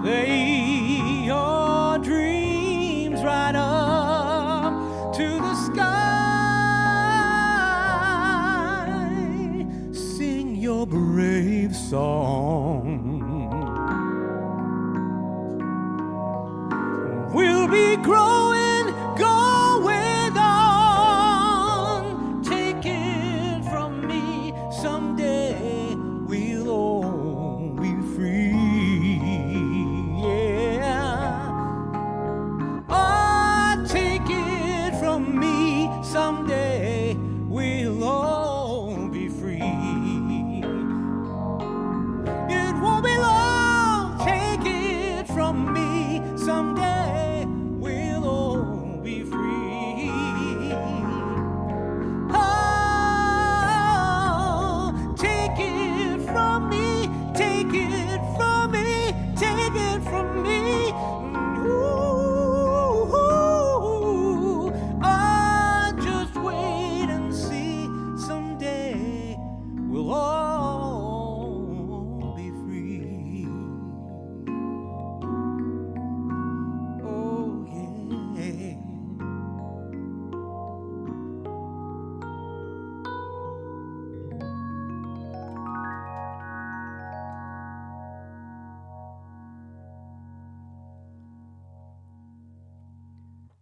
Lay your dreams right up to the sky. Sing your brave song. We'll be growing, going on. Take it from me, someday we'll all be free. Yeah. Oh, take it from me, someday we'll all be free. It won't be long, take it from me, someday.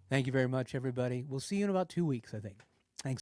Thank you very much, everybody. We'll see you in about 2 weeks, I think.